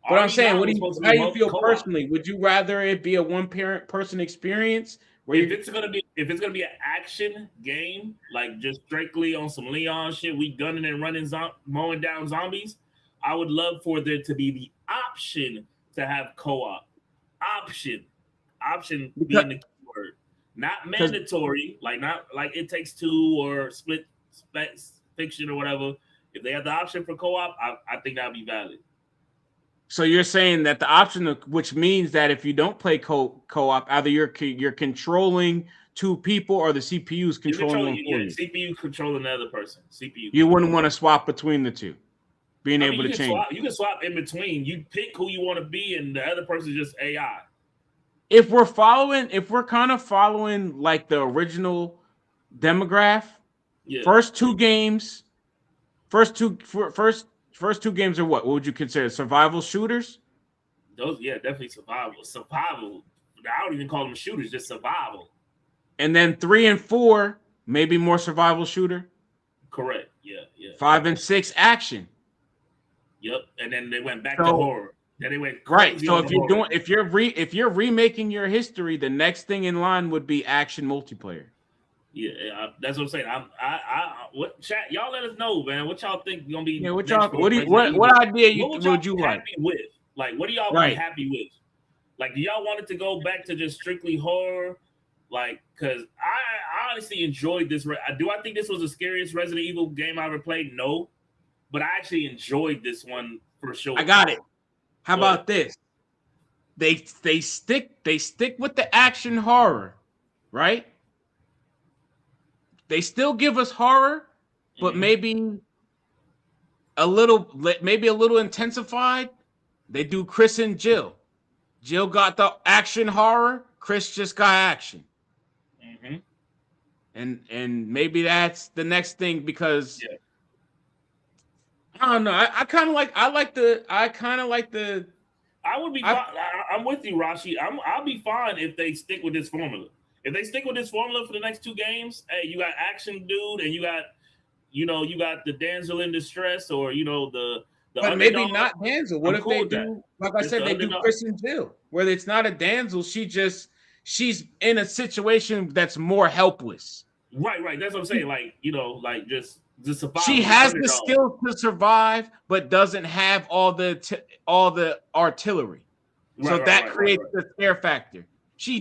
But I'm saying, RE9 was supposed to how be do you feel co-op. personally? Would you rather it be a one parent person experience where you If it's gonna be an action game, like just strictly on some Leon shit, we gunning and running, mowing down zombies, I would love for there to be the option to have co-op. Option being the keyword, not because mandatory, like not like It Takes Two or Split Fiction or whatever. If they have the option for co-op, I think that'd be valid. so you're saying that the option, which means that if you don't play co-op, either you're controlling two people or the CPU is You controlling control, one for yeah, you. CPU controlling the other person. CPU You control. wouldn't want to swap between the two, being I mean, able to change. You can swap in between. You pick who you want to be, and the other person is just AI. If we're kind of following like the original demograph, Yeah, first two games, first two games are what? What would you consider survival shooters? those definitely survival. Survival. I don't even call them shooters, just survival. And then 3 and 4, maybe more survival shooter. Correct. Yeah. 5 and 6, action. Yep. And then they went back to So horror. Then they went right. crazy So on if the you're horror. doing if you're remaking your history, the next thing in line would be action multiplayer. Yeah, that's what I'm saying. What chat? Y'all let us know, man. What y'all think gonna be Yeah, what next y'all for what do you, Resident Evil? what idea What would y'all would you be like? happy with? Like, what do y'all be Right. happy with? Like, do y'all want it to go back to just strictly horror? Like, because I honestly enjoyed this. Do I think this was the scariest Resident Evil game I ever played? No, but I actually enjoyed this one for sure. I got it. How What? about this? They stick with the action horror, right? They still give us horror, but maybe a little intensified. They do Chris and Jill. Jill got the action horror. Chris just got action. And maybe that's the next thing because I don't know. I kind of like the. I would be fine. I'm with you, Rashi. I'll be fine if they stick with this formula. If they stick with this formula for the next two games, hey, you got action dude, and you got the damsel in distress, or the But underdog. maybe not damsel. What I'm if cool they with that. do? Like I Just said, the they do underdog. Chris and Jill, where it's not a damsel. She's in a situation that's more helpless. Right. That's what I'm saying. Like just survive. She has the skills to survive, but doesn't have all the artillery. So that creates the scare factor. She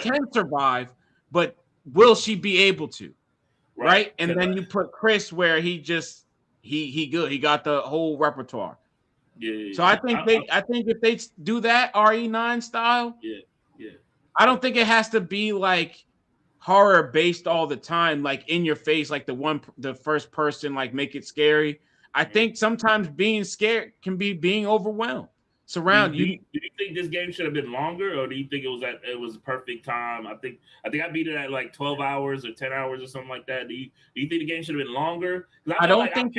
can survive, but will she be able to? Right? And then you put Chris where he good. He got the whole repertoire. Yeah. So I think if they do that RE9 style, yeah. I don't think it has to be like horror based all the time, like in your face, like the first person, like make it scary. I think sometimes being scared can be being overwhelmed. Do you think this game should have been longer, or do you think it was a perfect time? I think I beat it at like 12 hours or 10 hours or something like that. Do you think the game should have been longer? I don't think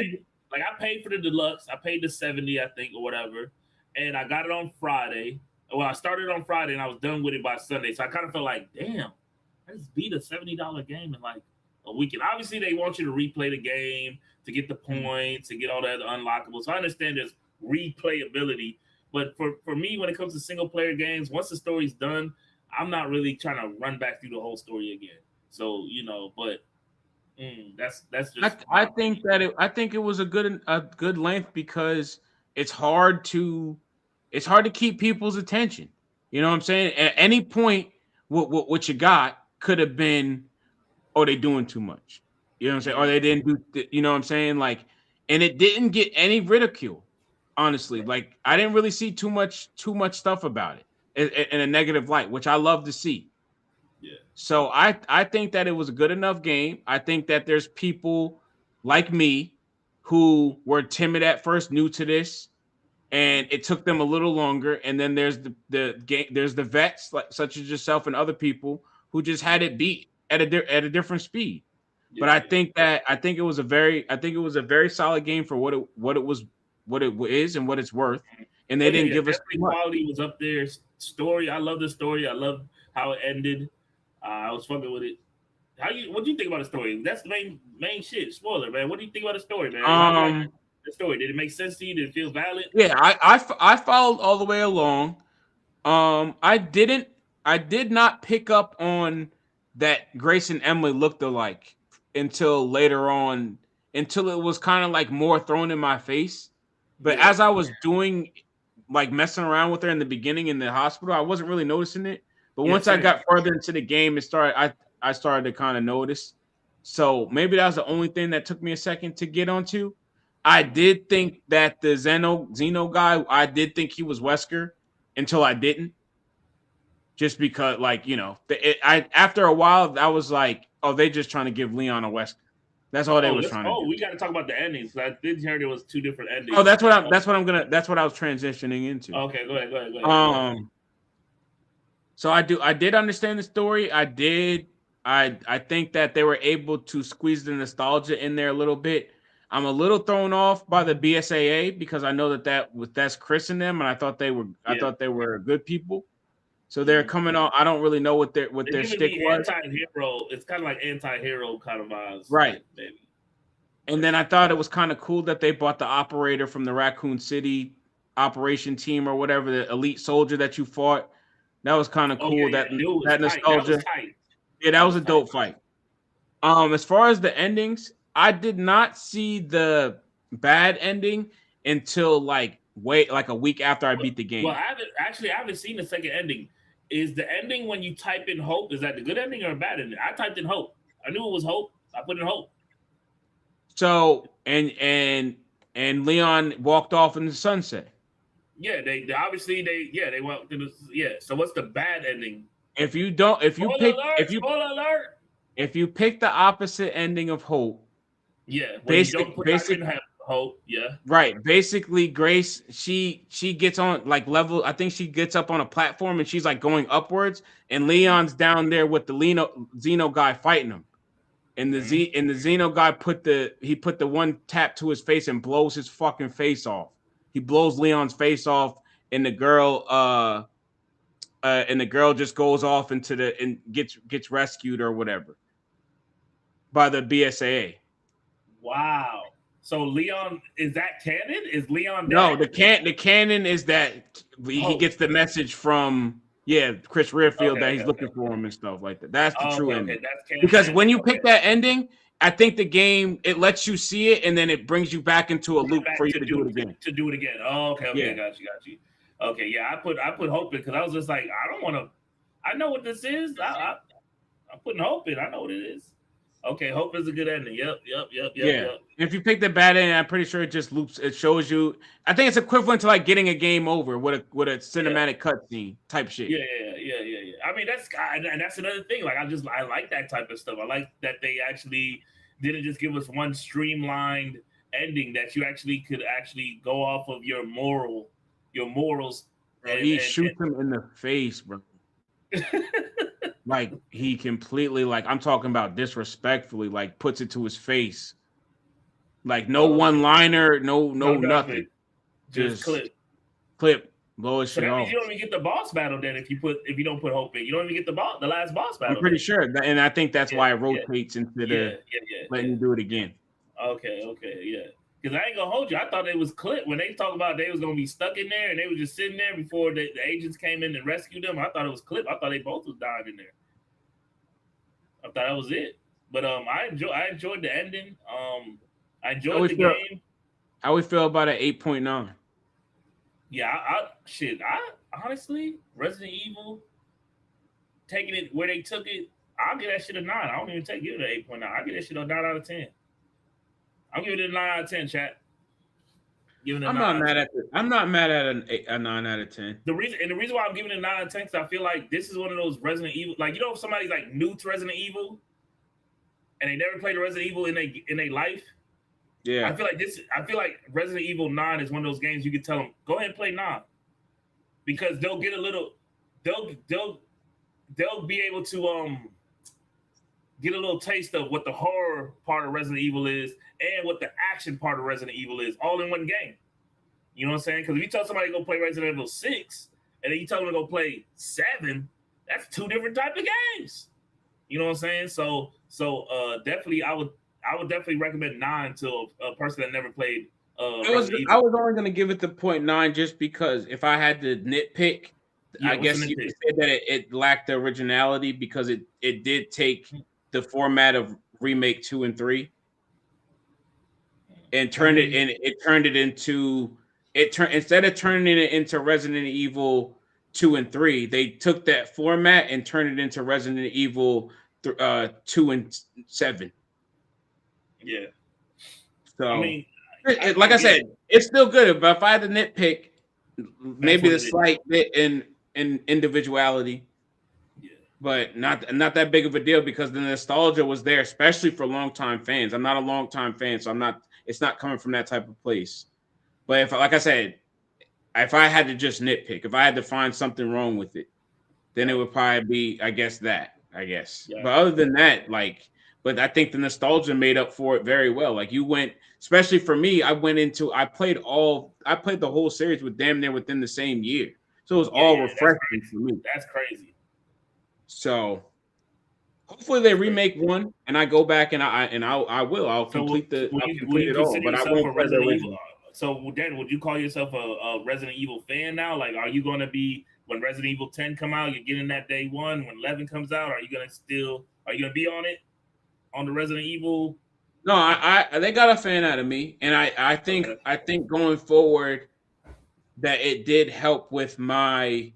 I paid for the deluxe. I paid the 70, I think, or whatever, and I got it on Friday. Well, I started on Friday and I was done with it by Sunday. So I kind of felt like, damn, I just beat a $70 game in like a weekend. Obviously, they want you to replay the game to get the points, to get all that unlockable. So I understand there's replayability. But for me, when it comes to single player games, once the story's done, I'm not really trying to run back through the whole story again. So, but that's just. I think it was a good length because it's hard to keep people's attention. You know what I'm saying? At any point, what you got could have been, oh, they doing too much. You know what I'm saying? Or they didn't do. You know what I'm saying? Like, and it didn't get any ridicule. Honestly, like I didn't really see too much stuff about it in a negative light, which I love to see. So I think that it was a good enough game. I think that there's people like me who were timid at first, new to this, and it took them a little longer. And then there's the game, there's the vets like such as yourself and other people who just had it beat at a different speed. But I think it was a very solid game for what it is and what it's worth. And Oh they yeah, didn't yeah. give us too Definitely much. quality was up there. Story, I love the story. I love how it ended. I was fucking with it. What do you think about the story? That's the main shit. Spoiler, man. What do you think about the story, man? How you like Um the story? Did it make sense to you? Did it feel valid? yeah, I followed all the way along. I didn't. I did not pick up on that Grace and Emily looked alike until later on, until it was kind of like more thrown in my face. But Yeah. as I was doing, like messing around with her in the beginning in the hospital, I wasn't really noticing it. But Yeah, once I same. got further into the game, I started to kind of notice. So maybe that was the only thing that took me a second to get onto. I did think that the Zeno guy, I did think he was Wesker until I didn't. Just because, like, I after a while, I was like, oh, they just trying to give Leon a Wesker. That's all they was trying to do. We got to talk about the endings. I did hear there was two different Oh, endings. that's what I was transitioning into. Okay, go ahead. So I did understand the story. I think that they were able to squeeze the nostalgia in there a little bit. I'm a little thrown off by the BSAA because I know that's Chris and them, and I Yeah. thought they were good people. So they're coming on. I don't really know what They're their giving shtick me was. anti-hero. It's kind of like anti-hero kind of vibes, Right. maybe. And then I thought it was kind of cool that they bought the operator from the Raccoon City operation team or whatever, the elite soldier that you fought. That was kind of Oh cool. yeah, dude was That tight. That was nostalgia. tight. Yeah, that was a dope fight. As far as the endings, I did not see the bad ending until like a week after I beat the game. Well, I haven't seen the second ending. Is the ending when you type in hope? Is that the good ending or a bad ending? I typed in hope. I knew it was hope. I put in hope. So and Leon walked off in the sunset. Yeah, they obviously they went to the. So what's the bad ending? If you Spoiler alert. if you pick the opposite ending of hope, Yeah, when you don't type in hope, yeah. Right. Basically, Grace, she gets on like level. I think she gets up on a platform and she's like going upwards, and Leon's down there with the Xeno guy fighting him. And the Xeno guy put the one tap to his face and blows his fucking face off. He blows Leon's face off, and the girl just goes off and gets rescued or whatever by the BSAA. Wow. So Leon, is that canon? Is Leon dead? No, the canon is that he gets the message from Chris Redfield that he's looking for him and stuff like that. That's the true ending. That's canon. Because when you pick that ending, I think the game it lets you see it and then it brings you back into a loop for you to do it again. Oh, okay, got you. Okay, yeah, I put hope in because I was just like, I don't want to. I know what this is. I'm putting hope in. I know what it is. Okay, hope is a good ending. Yep. If you pick the bad ending, I'm pretty sure it just loops. It shows you. I think it's equivalent to like getting a game over with a cinematic cutscene type shit. Yeah. I mean, that's another thing. Like, I like that type of stuff. I like that they actually didn't just give us one streamlined ending. That you actually could go off of your morals. He shoots him in the face, bro. Like he completely, like I'm talking about disrespectfully, like puts it to his face. Like no one-liner, no nothing. Just clip, blow his shit that means off. you don't even get the boss battle then if you don't put hope in. You don't even get the last boss battle. I'm pretty sure, and I think that's why it rotates into the letting you do it again. Okay, yeah. Because I ain't gonna hold you. I thought it was clip when they talked about they was gonna be stuck in there and they were just sitting there before the agents came in and rescued them. I thought it was clip. I thought they both was dying in there. I thought that was it. But I enjoyed the ending. I enjoyed the game. How we feel about an 8.9? Yeah, I honestly, Resident Evil, taking it where they took it, I'll give that shit a 9. I don't even give it an 8.9. I'll give that shit a 9 out of 10. I'll give it a 9 out of 10, chat. giving it a I'm 9 not out of mad 10. at I'm not mad at a 9 out of 10. The reason why I'm giving it a 9 out of 10 is I feel like this is one of those Resident Evil, like, if somebody's like new to Resident Evil and they never played Resident Evil in their life, Yeah. I feel like Resident Evil 9 is one of those games you can tell them, go ahead and play 9, because they'll get a little, they'll be able to get a little taste of what the horror part of Resident Evil is and what the action part of Resident Evil is, all in one game. You know what I'm saying? Because if you tell somebody to go play Resident Evil 6 and then you tell them to go play 7, that's two different types of games. You know what I'm saying? So definitely I would definitely recommend 9 to a person that never played Resident I Evil. was only gonna give it the 0.9 just because if I had to nitpick, Yeah, I what's the guess you nitpick? could say that it lacked the originality because it did take the format of remake 2 and 3 and How turned do it you? and it turned it into it turned instead of turning it into Resident Evil 2 and 3, they took that format and turned it into Resident Evil 2 and 7. Yeah, I So, mean, I like I think, yeah, said, it's still good. But if I had to nitpick, that's maybe what the it is. slight bit in individuality, Yeah, but not that big of a deal because the nostalgia was there, especially for longtime fans. I'm not a longtime fan, so I'm not. It's not coming from that type of place. But if, like I said, if I had to just nitpick, if I had to find something wrong with it, then it right. would probably be, I guess that, I guess. Yeah, But other than that, like, but I think the nostalgia made up for it very well. Like you went, especially for me, I played the whole series with damn near within the same year. So it was yeah, all yeah. That's refreshing for crazy. me. That's crazy. So hopefully they That's crazy. remake one and I go back and I'll So complete the will I'll you complete it all, consider but I yourself a won't play the Resident Evil? original. So Dan, would you call yourself a Resident Evil fan now? Like, are you going to be, when Resident Evil 10 come out, you're getting that day one? When 11 comes out, are you going to be on it, on the Resident Evil? No, they got a fan out of me, and Okay. I think going forward that it did help with my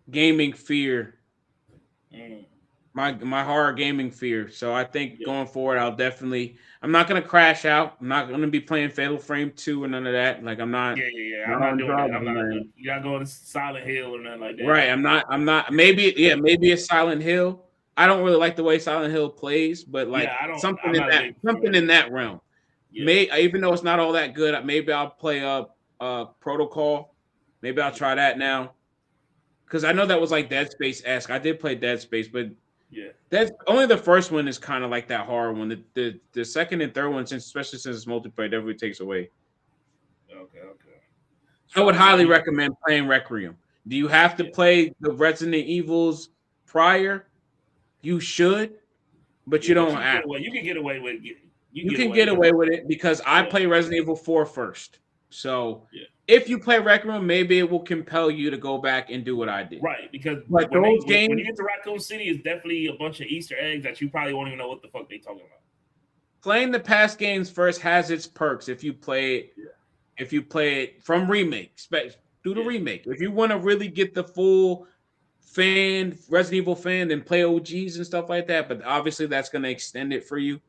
gaming fear, Mm, my horror gaming fear. So I think yeah. going forward, I'm not gonna crash out. I'm not gonna be playing Fatal Frame 2 or none of that. Like Yeah, yeah, yeah. I'm not not on doing that. drugs, man. You're not going to Silent Hill or nothing like that. Right. I'm not maybe it's Silent Hill. I don't really like the way Silent Hill plays, but Yeah, like something I'm in not a big something fan. in that realm. Yeah. Even though it's not all that good, maybe I'll play Protocol. Maybe I'll try that now. Because I know that was like Dead Space-esque. I did play Dead Space, but Yeah. that's only the first one is kind of like that horror one. The second and third one, especially since it's multiplayer, definitely takes away. Okay, okay. I would So highly recommend playing Requiem. Do you have to yeah. play the Resident Evils prior? You should, but Yeah, you but don't have. you can get away with you can You get can away get with away with it because I yeah, play Resident Evil 4 first. So yeah. if you play Requiem, maybe it will compel you to go back and do what I did. Right, because But those when you games, get to Raccoon City, it's definitely a bunch of Easter eggs that you probably won't even know what the fuck they talking about. playing the past games first has its perks Yeah, if you play it from remake, do the yeah, remake. If you want to really get the full Resident Evil fan, then play OGs and stuff like that. But obviously that's gonna extend it for you.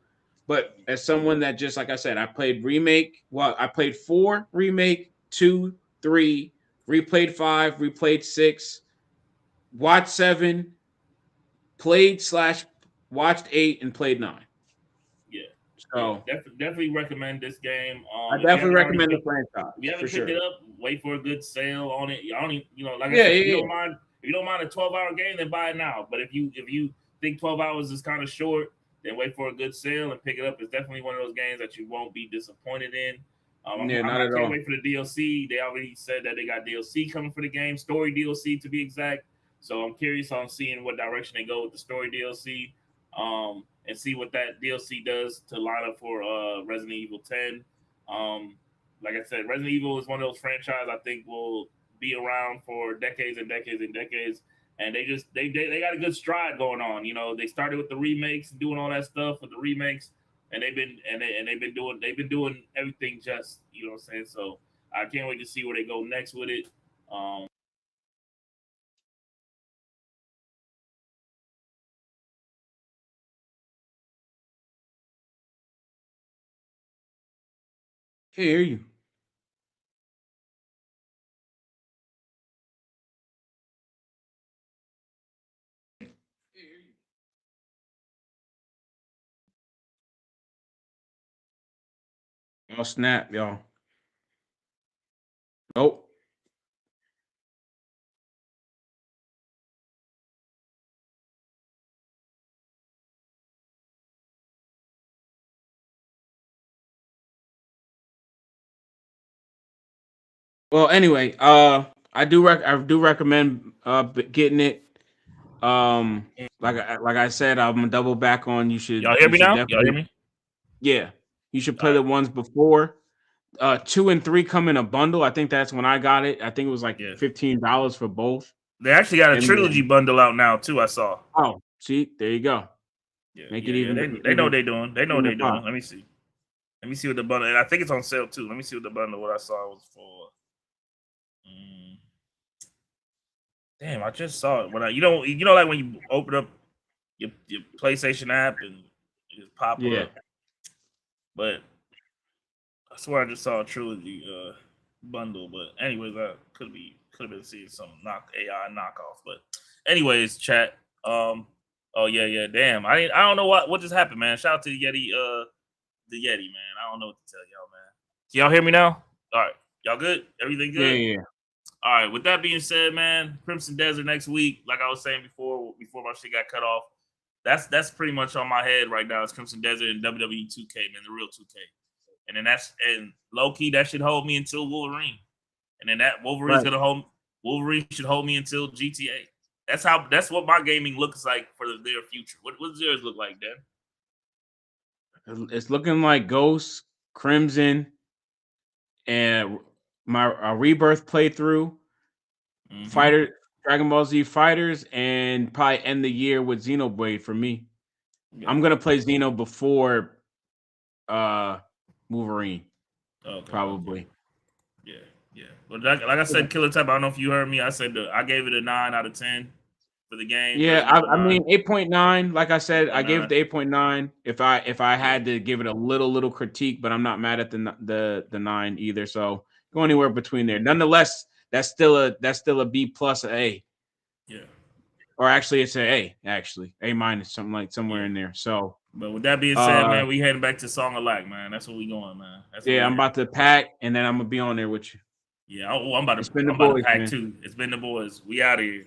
But as someone that just like I said, I played remake. Well, I played 4 remake, 2, 3, replayed 5, replayed 6, watched 7, played slash watched 8, and played 9. yeah, yeah. So Definitely recommend this game. I If you definitely haven't already recommend the picked if franchise you for haven't picked sure. it up, wait for a good sale on it. I don't even, like I Yeah, said, yeah, yeah. if you don't mind a 12-hour game, then buy it now. But if you think 12 hours is kind of short, then wait for a good sale and pick it up. It's definitely one of those games that you won't be disappointed in. Yeah, not I at can't all. wait for the DLC. They already said that they got DLC coming for the game, story DLC to be exact. So I'm curious on seeing what direction they go with the story DLC, and see what that DLC does to line up for Resident Evil 10. Um, like I said, Resident Evil is one of those franchises I think will be around for decades and decades and decades. And they got a good stride going on. They started with the remakes, doing all that stuff with the remakes, and they've been doing everything just, what I'm saying. So I can't wait to see where they go next with it. Um, Can't hear you. Oh snap, y'all. Nope. Well, anyway, I do recommend getting it. Like I said, I'm gonna double back on. Y'all hear You me should now? Y'all hear definitely, me? yeah. You should All play the right. ones before. 2 and 3 come in a bundle. I think that's when I got it. I think it was like Yeah. $15 for both. They actually got a And trilogy then, bundle out now too. I saw. oh, see, there you go. Yeah, Make it yeah, yeah. even They know what they doing. They know what even they doing. pop. Let me see. Let me see what the bundle. And I think it's on sale too. Let me see what the bundle. What I saw was for. Mm, damn, I just saw it. When I, like when you open up your PlayStation app and it just pop Yeah. up. But I swear I just saw a trilogy bundle. But anyways, I could have been seeing some AI knockoff. But anyways, chat. Oh yeah, yeah. Damn. I don't know what just happened, man. Shout out to the Yeti, man. I don't know what to tell y'all, man. Can y'all hear me now? All right. Y'all good? Everything Yeah, good? yeah. All right. With that being said, man, Crimson Desert next week. Like I was saying before my shit got cut off. That's pretty much on my head right now. It's Crimson Desert and WWE 2K, man, the real 2K. And then and low key that should hold me until Wolverine. And then that Right. Wolverine should hold me until GTA. That's what my gaming looks like for the near future. What does yours look like, Dan? It's looking like Ghost, Crimson, and my Rebirth playthrough, Mm-hmm. Fighter, Dragon Ball Z Fighters, and probably end the year with Xenoblade for me. Yeah. I'm gonna play Xeno before uh Wolverine, Okay. probably. Yeah, yeah. But like I said, Killer Type. I don't know if you heard me. I said I gave it a 9 out of 10 for the game. Yeah, Resident Evil I 9, mean 8.9. Like I said, I gave it 8.9. the 8.9. If I Yeah, had to give it a little critique, but I'm not mad at the 9 either. So go anywhere between there. Nonetheless, that's still a B plus A. yeah, Or actually it's a A, actually. A minus, something like somewhere yeah. in there. So But with that being said, uh man, we heading back to Song of Lack, man. That's where we going, man. That's where yeah, we I'm heading. about to pack and then I'm gonna be on there with you. Yeah, I'm about to It's been the I'm about to boys, pack man. too. It's been the boys. We out of here.